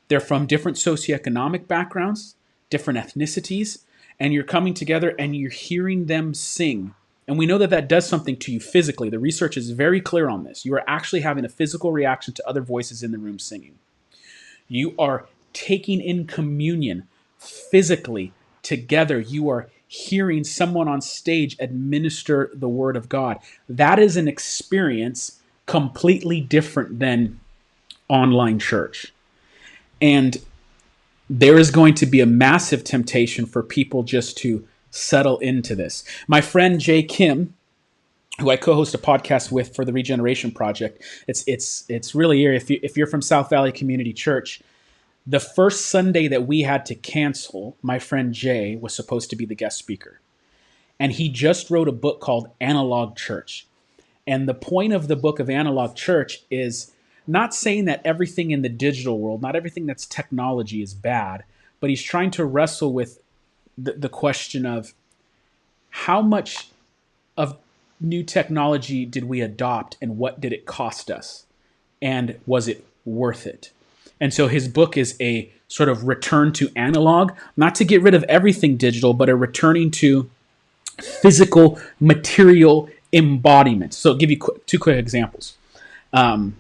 They're from different socioeconomic backgrounds, different ethnicities, and you're coming together and you're hearing them sing. And we know that that does something to you physically. The research is very clear on this. You are actually having a physical reaction to other voices in the room singing. You are taking in communion physically together. You are hearing someone on stage administer the word of God. That is an experience completely different than online church. And there is going to be a massive temptation for people just to settle into this. My friend Jay Kim, who I co-host a podcast with for the Regeneration Project, it's really eerie. If you're from South Valley Community Church, the first Sunday that we had to cancel, my friend Jay was supposed to be the guest speaker. And he just wrote a book called Analog Church. And the point of the book of Analog Church is not saying that everything in the digital world, not everything that's technology is bad, but he's trying to wrestle with the question of how much of new technology did we adopt and what did it cost us? And was it worth it? And so his book is a sort of return to analog, not to get rid of everything digital, but a returning to physical, material embodiment. So I'll give you two quick examples. I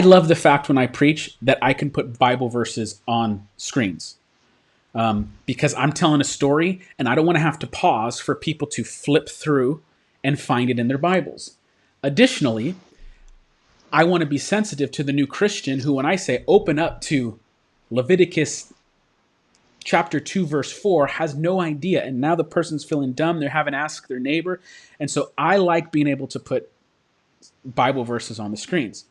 love the fact when I preach that I can put Bible verses on screens. Because I'm telling a story and I don't want to have to pause for people to flip through and find it in their Bibles. Additionally, I want to be sensitive to the new Christian who, when I say open up to Leviticus chapter 2, verse 4, has no idea. And now the person's feeling dumb. They're having to ask their neighbor. And so I like being able to put Bible verses on the screens.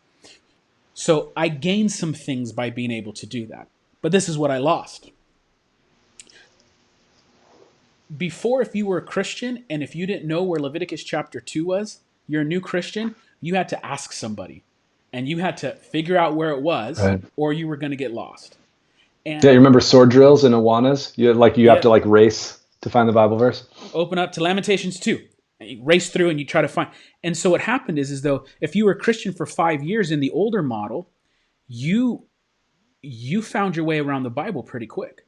So I gained some things by being able to do that. But this is what I lost. Before, if you were a Christian and if you didn't know where Leviticus chapter 2 was, you're a new Christian, you had to ask somebody. And you had to figure out where it was, right, or you were going to get lost. And yeah, you remember sword drills in Awanas? You have to race to find the Bible verse? Open up to Lamentations 2. And you race through and you try to find. And so what happened is though, if you were a Christian for 5 years in the older model, you found your way around the Bible pretty quick.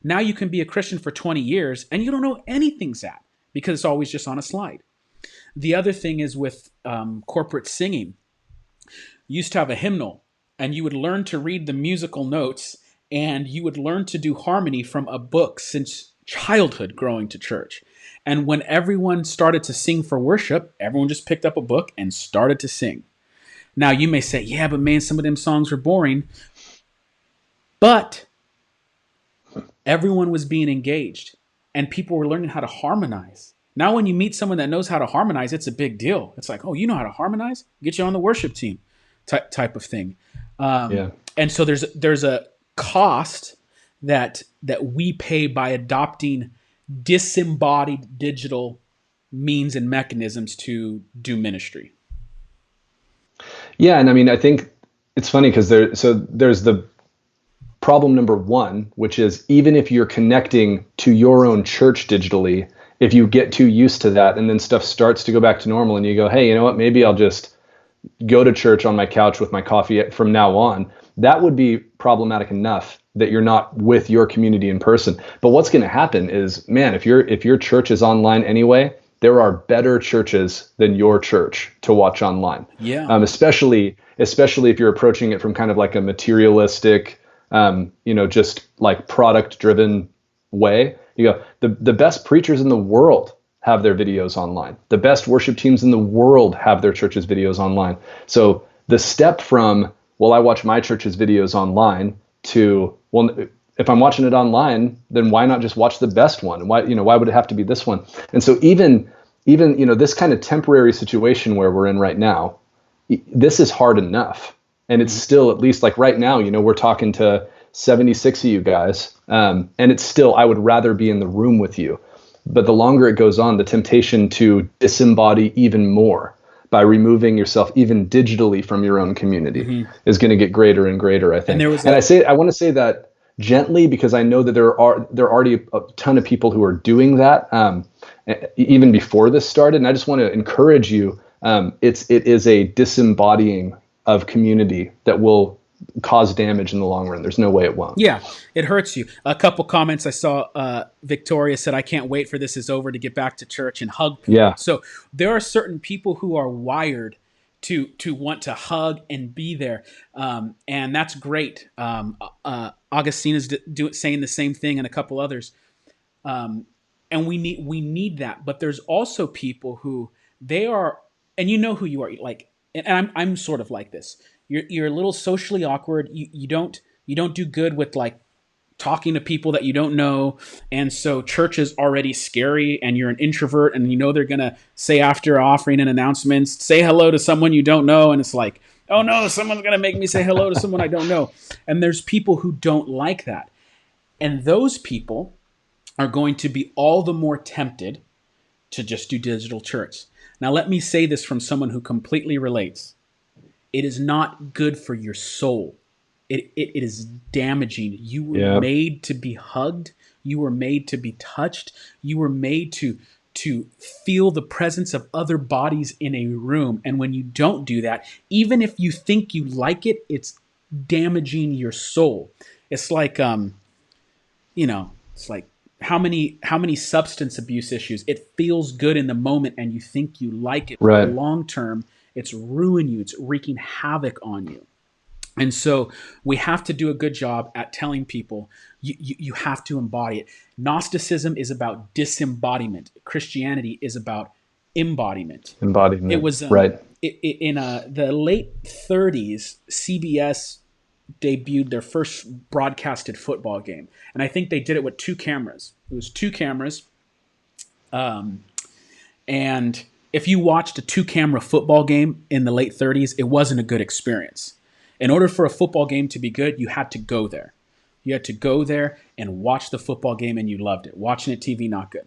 Now you can be a Christian for 20 years and you don't know anything's at, because it's always just on a slide. The other thing is with corporate singing. You used to have a hymnal and you would learn to read the musical notes and you would learn to do harmony from a book since childhood growing to church. And when everyone started to sing for worship, everyone just picked up a book and started to sing. Now you may say, yeah, but man, some of them songs were boring. But everyone was being engaged and people were learning how to harmonize. Now when you meet someone that knows how to harmonize, it's a big deal. It's like, oh, you know how to harmonize? Get you on the worship team type of thing. Yeah. And so there's a cost that we pay by adopting disembodied digital means and mechanisms to do ministry. Yeah, and I mean, I think it's funny because there's the problem number one, which is even if you're connecting to your own church digitally, if you get too used to that and then stuff starts to go back to normal and you go, hey, you know what, maybe I'll just go to church on my couch with my coffee from now on, that would be problematic enough that you're not with your community in person. But what's going to happen is, man, if your church is online anyway, there are better churches than your church to watch online. Yeah. Especially if you're approaching it from kind of like a materialistic, just like product driven way. You go, the best preachers in the world have their videos online. The best worship teams in the world have their church's videos online. So the step from, well, I watch my church's videos online to, well, if I'm watching it online, then why not just watch the best one? Why would it have to be this one? And so even this kind of temporary situation where we're in right now, this is hard enough. And it's still, at least like right now, we're talking to 76 of you guys. And it's still, I would rather be in the room with you. But the longer it goes on, the temptation to disembody even more by removing yourself even digitally from your own community is going to get greater and greater, I think. And I want to say that gently, because I know that there are already a ton of people who are doing that even before this started. And I just want to encourage you. It is a disembodying of community that will cause damage in the long run. There's no way it won't. Yeah, it hurts you. A couple comments I saw. Victoria said, "I can't wait for this is over to get back to church and hug people." Yeah. So there are certain people who are wired to want to hug and be there, and that's great. Augustine is saying the same thing, and a couple others. And we need that. But there's also people who they are, and you know who you are. Like, and I'm sort of like this. You're a little socially awkward. You don't do good with like talking to people that you don't know, and so church is already scary. And you're an introvert, and they're gonna say after offering and announcements, say hello to someone you don't know, and it's like, oh no, someone's gonna make me say hello to someone I don't know. And there's people who don't like that, and those people are going to be all the more tempted to just do digital church. Now, let me say this from someone who completely relates. It is not good for your soul. It is damaging. You were made to be hugged. You were made to be touched. You were made to feel the presence of other bodies in a room. And when you don't do that, even if you think you like it, it's damaging your soul. It's like, it's like, how many substance abuse issues? It feels good in the moment and you think you like it. Right. But long term, it's ruining you. It's wreaking havoc on you. And so we have to do a good job at telling people you have to embody it. Gnosticism is about disembodiment. Christianity is about embodiment. Embodiment. It was right. In the late 30s, CBS debuted their first broadcasted football game. And I think they did it with 2 cameras. It was 2 cameras. And if you watched a 2-camera football game in the late 30s, it wasn't a good experience. In order for a football game to be good, you had to go there. You had to go there and watch the football game, and you loved it. Watching it TV, not good.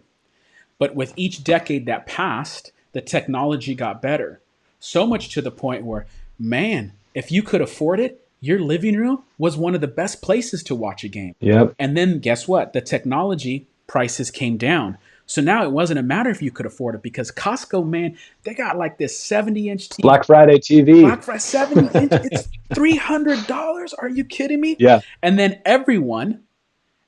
But with each decade that passed, the technology got better. So much to the point where, man, if you could afford it, your living room was one of the best places to watch a game. Yep. And then guess what? The technology prices came down. So now it wasn't a matter if you could afford it, because Costco, man, they got like this 70-inch TV. Black Friday TV. Black Friday 70-inch. It's $300. Are you kidding me? Yeah. And then everyone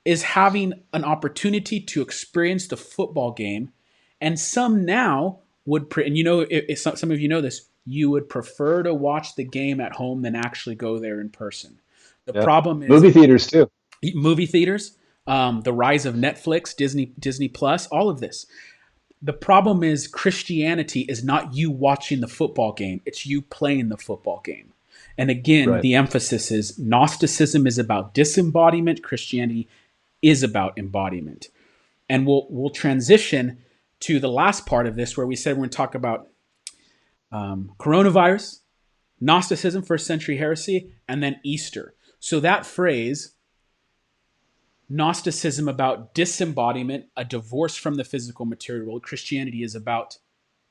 is having an opportunity to experience the football game. And some now would, and if some of you know this, you would prefer to watch the game at home than actually go there in person. The problem is movie theaters too. Movie theaters, the rise of Netflix, Disney Plus, all of this. The problem is Christianity is not you watching the football game. It's you playing the football game. And again, the emphasis is Gnosticism is about disembodiment. Christianity is about embodiment. And we'll transition to the last part of this, where we said we're going to talk about coronavirus, Gnosticism, first century heresy, and then Easter. So that phrase, Gnosticism about disembodiment, a divorce from the physical material world. Christianity is about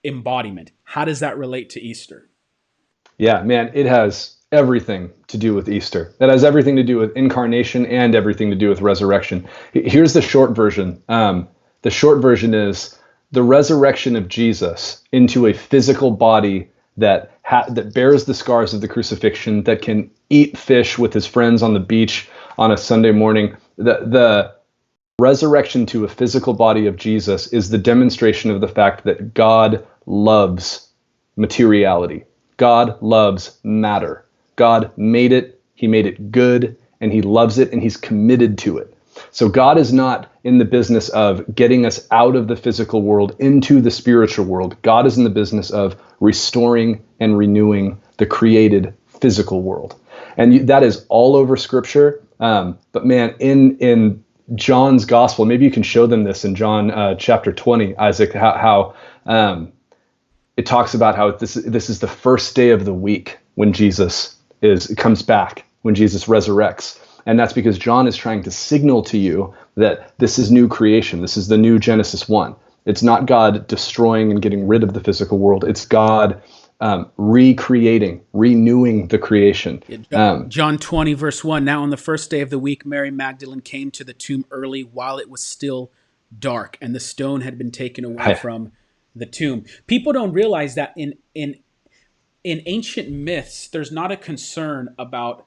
embodiment. How does that relate to Easter? Yeah, man, it has everything to do with Easter. It has everything to do with incarnation and everything to do with resurrection. Here's the short version. The short version is the resurrection of Jesus into a physical body that bears the scars of the crucifixion, that can eat fish with his friends on the beach on a Sunday morning. The resurrection to a physical body of Jesus is the demonstration of the fact that God loves materiality. God loves matter. God made it, he made it good, and he loves it, and he's committed to it. So God is not in the business of getting us out of the physical world into the spiritual world. God is in the business of restoring and renewing the created physical world. And that is all over Scripture. But man, in John's gospel, maybe you can show them this in John chapter 20, Isaac, how it talks about how this is the first day of the week when Jesus comes back, when Jesus resurrects. And that's because John is trying to signal to you that this is new creation. This is the new Genesis 1. It's not God destroying and getting rid of the physical world. It's God recreating, renewing the creation. John 20, verse 1. Now on the first day of the week, Mary Magdalene came to the tomb early while it was still dark, and the stone had been taken away from the tomb. People don't realize that in ancient myths, there's not a concern about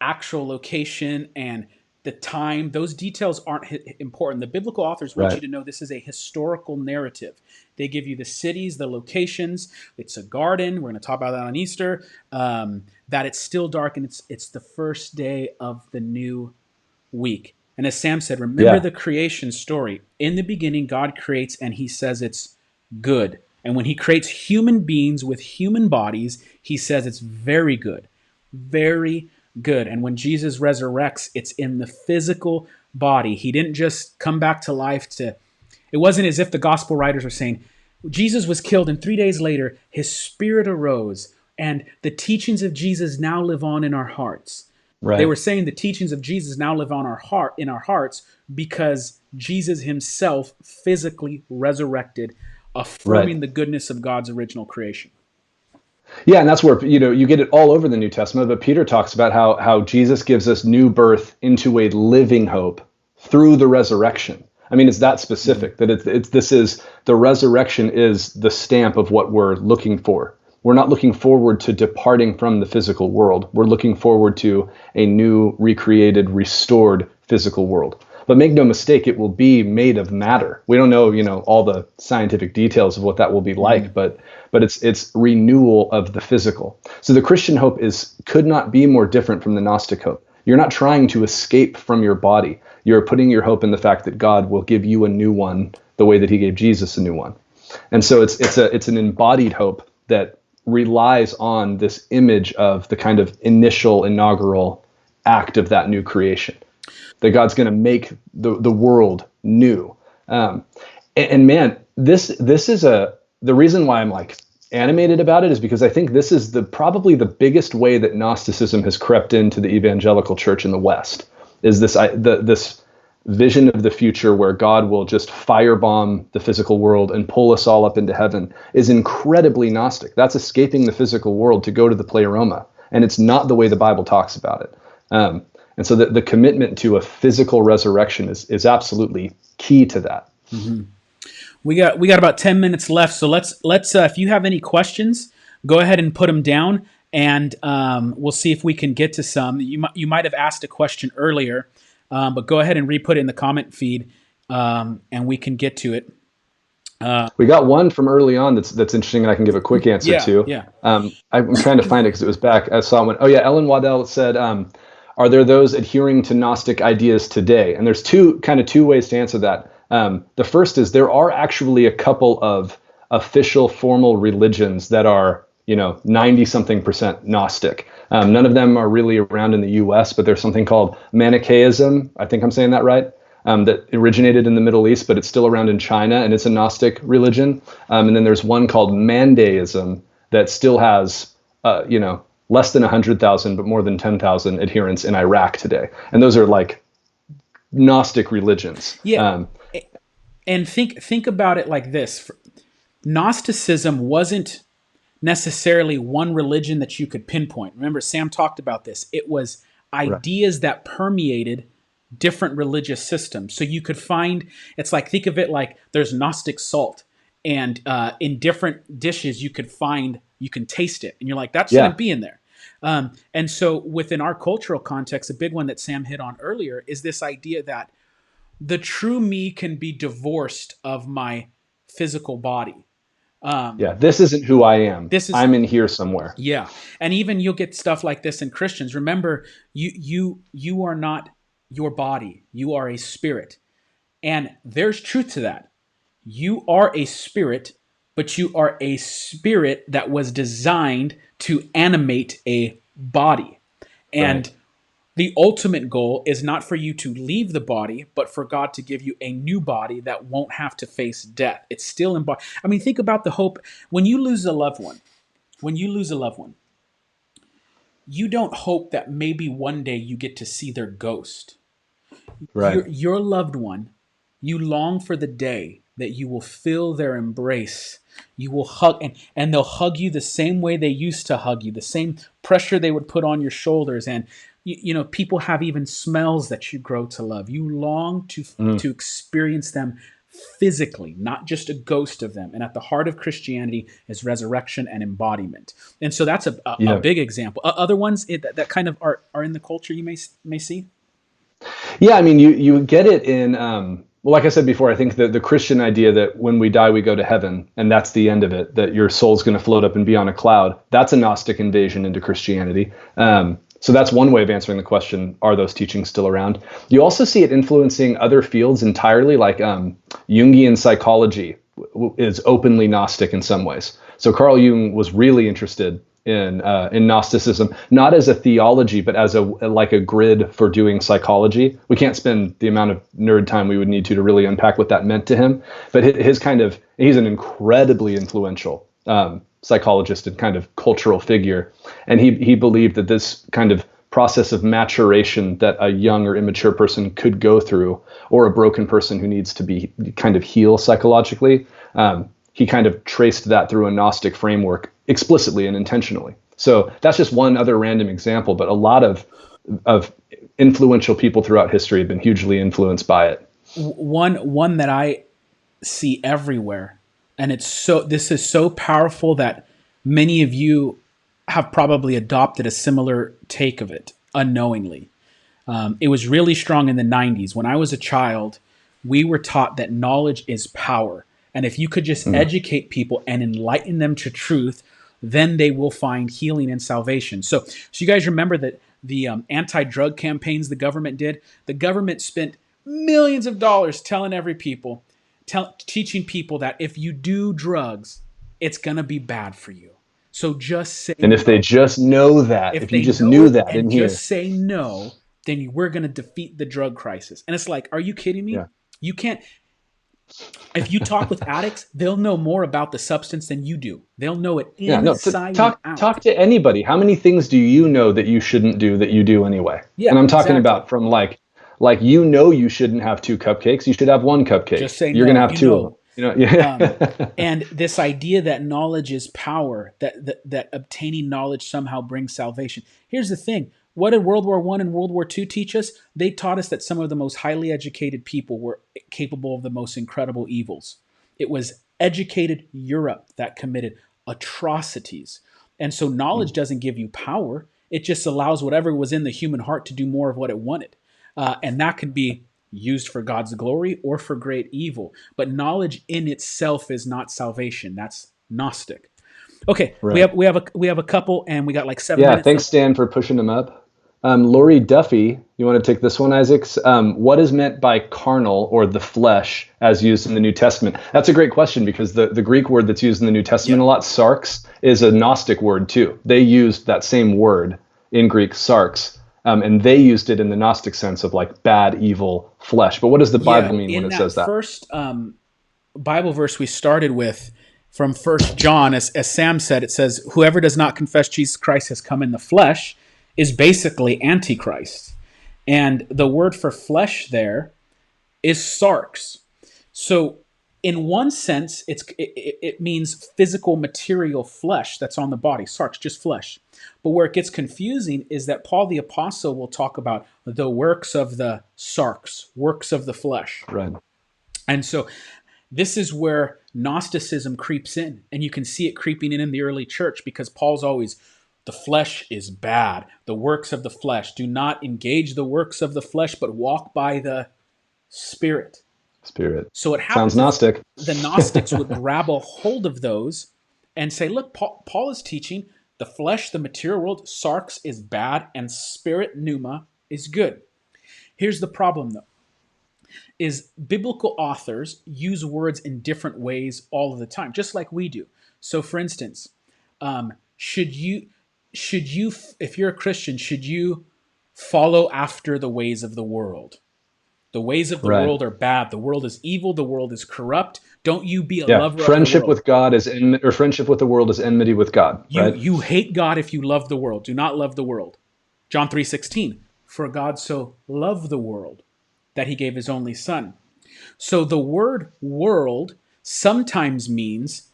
actual location and the time. Those details aren't important. The biblical authors want you to know this is a historical narrative. They give you the cities, the locations. It's a garden. We're going to talk about that on Easter. That it's still dark, and it's the first day of the new week. And as Sam said, remember the creation story. In the beginning, God creates, and he says it's good. And when he creates human beings with human bodies, he says it's very good. Very good. And when Jesus resurrects, it's in the physical body. He didn't just come back to life it wasn't as if the gospel writers were saying, Jesus was killed and 3 days later, his spirit arose and the teachings of Jesus now live on in our hearts. They were saying the teachings of Jesus now live on in our hearts because Jesus himself physically resurrected, affirming the goodness of God's original creation. Yeah, and that's where you get it all over the New Testament. But Peter talks about how Jesus gives us new birth into a living hope through the resurrection. I mean, it's that specific that the resurrection is the stamp of what we're looking for. We're not looking forward to departing from the physical world. We're looking forward to a new, recreated, restored physical world. But make no mistake, it will be made of matter. We don't know, all the scientific details of what that will be like, but it's renewal of the physical. So the Christian hope could not be more different from the Gnostic hope. You're not trying to escape from your body. You're putting your hope in the fact that God will give you a new one the way that he gave Jesus a new one. And so it's an embodied hope that relies on this image of the kind of inaugural act of that new creation, that God's going to make the world new. And man, this is the reason why I'm like animated about it is because I think this is probably the biggest way that Gnosticism has crept into the evangelical church in the West, is this vision of the future where God will just firebomb the physical world and pull us all up into heaven is incredibly Gnostic. That's escaping the physical world to go to the pleroma. And it's not the way the Bible talks about it. And so the commitment to a physical resurrection is absolutely key to that. Mm-hmm. We got about 10 minutes left. So let's if you have any questions, go ahead and put them down, and we'll see if we can get to some. You might have asked a question earlier, but go ahead and re-put it in the comment feed, and we can get to it. We got one from early on that's interesting, and I can give a quick answer to. Yeah. I'm trying to find it because it was back. I saw one. Oh yeah, Ellen Waddell said, "Are there those adhering to Gnostic ideas today?" And there's two ways to answer that. The first is there are actually a couple of official formal religions that are 90-something% Gnostic. None of them are really around in the U.S., but there's something called Manichaeism. I think I'm saying that right. That originated in the Middle East, but it's still around in China, and it's a Gnostic religion. And then there's one called Mandaism that still has, less than 100,000, but more than 10,000 adherents in Iraq today. And those are like Gnostic religions. Yeah. And think about it like this. Gnosticism wasn't necessarily one religion that you could pinpoint. Remember, Sam talked about this. It was ideas that permeated different religious systems. So you could find, it's like, think of it like there's Gnostic salt, and in different dishes you can taste it, and you're like, that shouldn't be in there. And so within our cultural context, a big one that Sam hit on earlier is this idea that the true me can be divorced of my physical body. This isn't who I am. I'm in here somewhere. Yeah. And even you'll get stuff like this in Christians. Remember, you are not your body. You are a spirit. And there's truth to that. You are a spirit, but you are a spirit that was designed to animate a body. And The ultimate goal is not for you to leave the body, but for God to give you a new body that won't have to face death. It's still embodied. I mean, think about the hope when you lose a loved one. When you lose a loved one, you don't hope that maybe one day you get to see their ghost. Right. Your loved one, you long for the day that you will feel their embrace. You will hug, and they'll hug you the same way they used to hug you, the same pressure they would put on your shoulders. And people have even smells that you grow to love. You long Mm. to experience them physically, not just a ghost of them. And at the heart of Christianity is resurrection and embodiment. And so that's a Yeah. big example. Other ones that kind of are in the culture you may see. Yeah, I mean, you get it in well, like I said before, I think that the Christian idea that when we die we go to heaven and that's the end of it, that your soul's going to float up and be on a cloud. That's a Gnostic invasion into Christianity. So that's one way of answering the question: are those teachings still around? You also see it influencing other fields entirely, like Jungian psychology is openly Gnostic in some ways. So Carl Jung was really interested in Gnosticism, not as a theology, but as like a grid for doing psychology. We can't spend the amount of nerd time we would need to really unpack what that meant to him. But he's an incredibly influential psychologist and kind of cultural figure, and he believed that this kind of process of maturation that a young or immature person could go through, or a broken person who needs to be kind of heal psychologically. He kind of traced that through a Gnostic framework explicitly and intentionally. So that's just one other random example, but a lot of influential people throughout history have been hugely influenced by it. One that I see everywhere, and this is so powerful that many of you have probably adopted a similar take of it unknowingly. It was really strong in the 90s. When I was a child, we were taught that knowledge is power. And if you could just Mm. educate people and enlighten them to truth, then they will find healing and salvation. So you guys remember that the anti-drug campaigns the government did? The government spent millions of dollars telling teaching people that if you do drugs, it's going to be bad for you. So just say And if they no. just know that, If if you they just know knew it that and in just here, say no, then we're going to defeat the drug crisis. And it's like, are you kidding me? yeah, You can't. If you talk with addicts, they'll know more about the substance than you do. They'll know it yeah, no, inside and talk out. to anybody. How many things do you know that you shouldn't do that you do anyway? And Yeah, I'm talking exactly. about from like you shouldn't have two cupcakes. You should have one cupcake. Just say You're gonna no. have two of them. You know, Um, yeah. and this idea that knowledge is power, that obtaining knowledge somehow brings salvation. Here's the thing: what did World War I and World War II teach us? They taught us that some of the most highly educated people were capable of the most incredible evils. It was educated Europe that committed atrocities, and so knowledge doesn't give you power. It just allows whatever was in the human heart to do more of what it wanted, and that could be used for God's glory or for great evil. But knowledge in itself is not salvation. That's Gnostic. Okay, we Right. have we have a we have a couple, and we got like 7 minutes. Thanks, Stan, for pushing them up. Lori Duffy, you want to take this one, Isaacs? What is meant by carnal or the flesh as used in the New Testament? That's a great question because the Greek word that's used in the New Testament Yep. a lot, sarx, is a Gnostic word too. They used that same word in Greek, sarx, and they used it in the Gnostic sense of like bad, evil flesh. But what does the Yeah, Bible mean when in it that says that? first Bible verse we started with from First John, as Sam said, it says, "Whoever does not confess Jesus Christ has come in the flesh is basically Antichrist." And the word for flesh there is sarx. So, in one sense, it means physical, material flesh that's on the body. Sarx, just flesh. But where it gets confusing is that Paul the Apostle will talk about the works of the sarx, works of the flesh. Right. And so this is where Gnosticism creeps in, and you can see it creeping in the early church because Paul's always, the flesh is bad, the works of the flesh. Do not engage the works of the flesh, but walk by the Spirit. Spirit. So what Sounds happens is Gnostic. the Gnostics would grab a hold of those and say, look, Paul is teaching the flesh, the material world, sarx is bad, and spirit, pneuma, is good. Here's the problem, though, is biblical authors use words in different ways all of the time, just like we do. So, for instance, should you, if you're a Christian, should you follow after the ways of the world. The ways of the Right. world are bad. The world is evil. The world is corrupt. Don't you be a Yeah. lover of the Friendship world. with God is or friendship with the world is enmity with God. You Right. you hate God if you love the world. Do not love the world. John 3:16. For God so loved the world that he gave his only son. So the word world sometimes means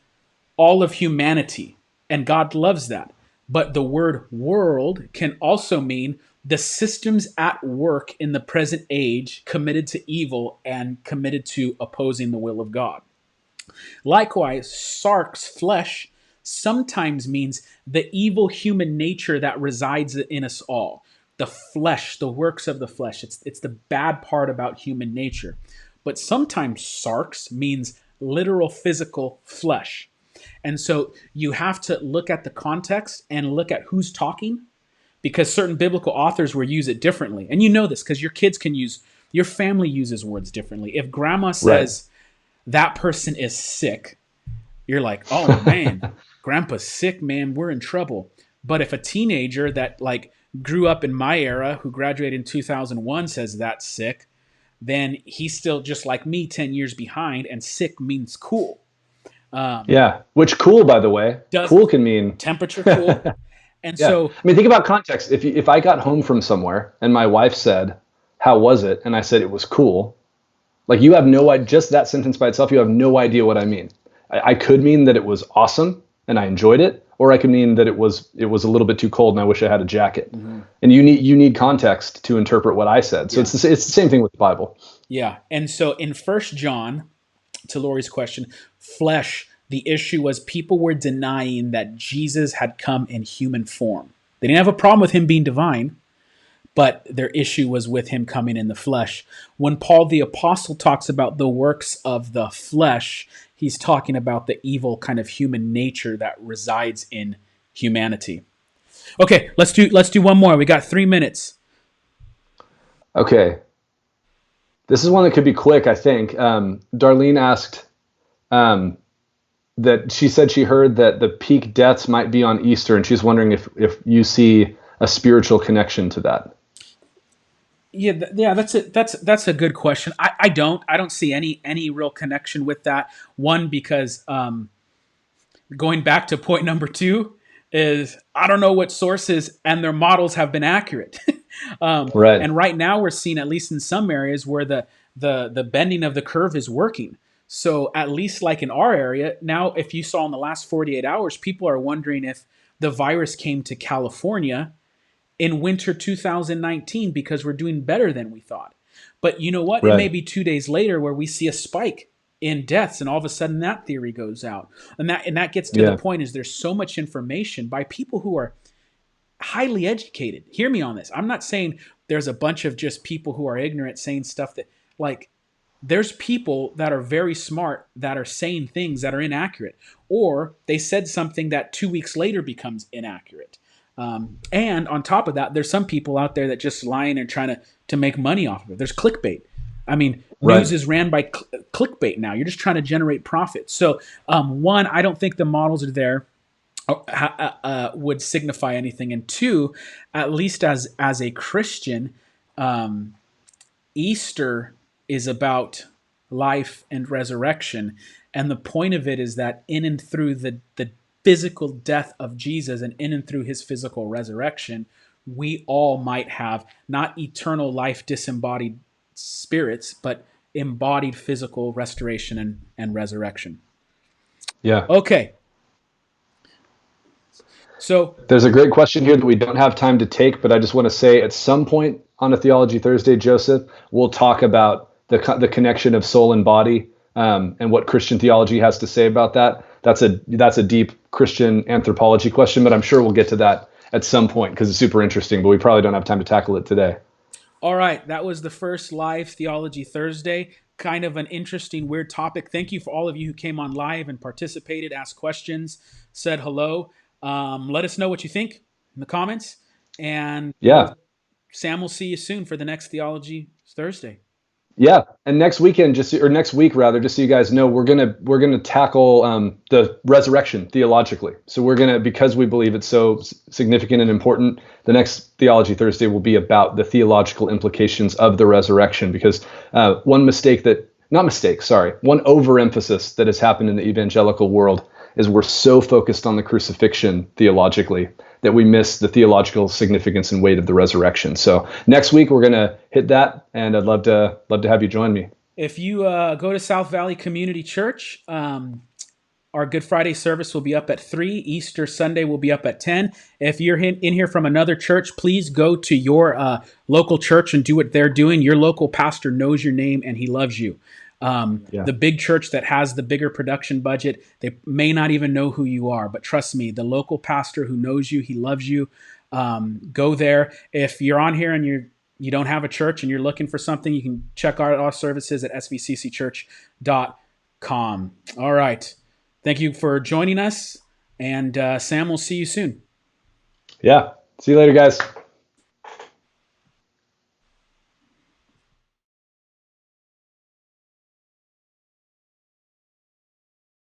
all of humanity, and God loves that. But the word world can also mean the systems at work in the present age committed to evil and committed to opposing the will of God. Likewise, sarx, flesh, sometimes means the evil human nature that resides in us all. The flesh, the works of the flesh. It's the bad part about human nature. But sometimes sarx means literal physical flesh. And so you have to look at the context and look at who's talking, because certain biblical authors will use it differently. And you know this because your kids can use, your family uses words differently. If grandma Right. says that person is sick, you're like, oh man, grandpa's sick, man, we're in trouble. But if a teenager that like grew up in my era who graduated in 2001 says that's sick, then he's still just like me 10 years behind, and sick means cool. Yeah. Which cool, by the way, Does cool can mean temperature cool. And yeah. so, I mean, think about context. If I got home from somewhere and my wife said, "How was it?" and I said it was cool, like you have no idea. Just that sentence by itself, you have no idea what I mean. I could mean that it was awesome and I enjoyed it, or I could mean that it was a little bit too cold and I wish I had a jacket. mm-hmm. And you need context to interpret what I said. So Yeah, it's the same thing with the Bible. yeah. And so in First John, to Lori's question, flesh, the issue was people were denying that Jesus had come in human form. They didn't have a problem with him being divine, but their issue was with him coming in the flesh. When Paul the apostle talks about the works of the flesh, he's talking about the evil kind of human nature that resides in humanity. Okay, let's do one more. We got 3 minutes. Okay, this is one that could be quick. I think Darlene asked um, that she said she heard that the peak deaths might be on Easter, and she's wondering if you see a spiritual connection to that. Yeah, that's a good question. I don't see any real connection with that. One, because going back to point number two, is I don't know what sources and their models have been accurate. Right. And right now we're seeing, at least in some areas, where the bending of the curve is working. So at least like in our area now, if you saw in the last 48 hours, people are wondering if the virus came to California in winter 2019 because we're doing better than we thought. But you know what? It may Right. be 2 days later where we see a spike in deaths, and all of a sudden that theory goes out. And that gets to the Yeah. point, is there's so much information by people who are highly educated. Hear me on this. I'm not saying there's a bunch of just people who are ignorant saying stuff that, like, there's people that are very smart that are saying things that are inaccurate, or they said something that 2 weeks later becomes inaccurate. And on top of that, there's some people out there that just lying and trying to make money off of it. There's clickbait. I mean, Right. news is ran by clickbait now. You're just trying to generate profit. So, one, I don't think the models are there would signify anything. And two, at least as a Christian, Easter is about life and resurrection. And the point of it is that in and through the physical death of Jesus and in and through his physical resurrection, we all might have not eternal life, disembodied spirits, but embodied physical restoration and resurrection. Yeah. Okay, so There's a great question here that we don't have time to take, but I just want to say at some point on a Theology Thursday, Joseph, we'll talk about the connection of soul and body, and what Christian theology has to say about that. That's a deep Christian anthropology question, but I'm sure we'll get to that at some point because it's super interesting, but we probably don't have time to tackle it today. all right, that was the first live Theology Thursday. Kind of an interesting, weird topic. Thank you for all of you who came on live and participated, asked questions, said hello. Let us know what you think in the comments, and Yeah. Sam will see you soon for the next Theology Thursday. Yeah, and next weekend, next week rather, just so you guys know, we're gonna tackle the resurrection theologically. So we're gonna, because we believe it's so significant and important. The next Theology Thursday will be about the theological implications of the resurrection. Because one overemphasis that has happened in the evangelical world is we're so focused on the crucifixion theologically that we miss the theological significance and weight of the resurrection. So next week we're going to hit that, and I'd love to have you join me. If you go to South Valley Community Church, our Good Friday service will be up at 3. Easter Sunday will be up at 10. If you're in here from another church, please go to your local church and do what they're doing. Your local pastor knows your name and he loves you. Yeah. The big church that has the bigger production budget, they may not even know who you are. But trust me, the local pastor who knows you, he loves you. Go there. If you're on here and you don't have a church and you're looking for something, you can check out our services at svccchurch.com. All right. Thank you for joining us. And Sam, we'll see you soon. Yeah. See you later, guys.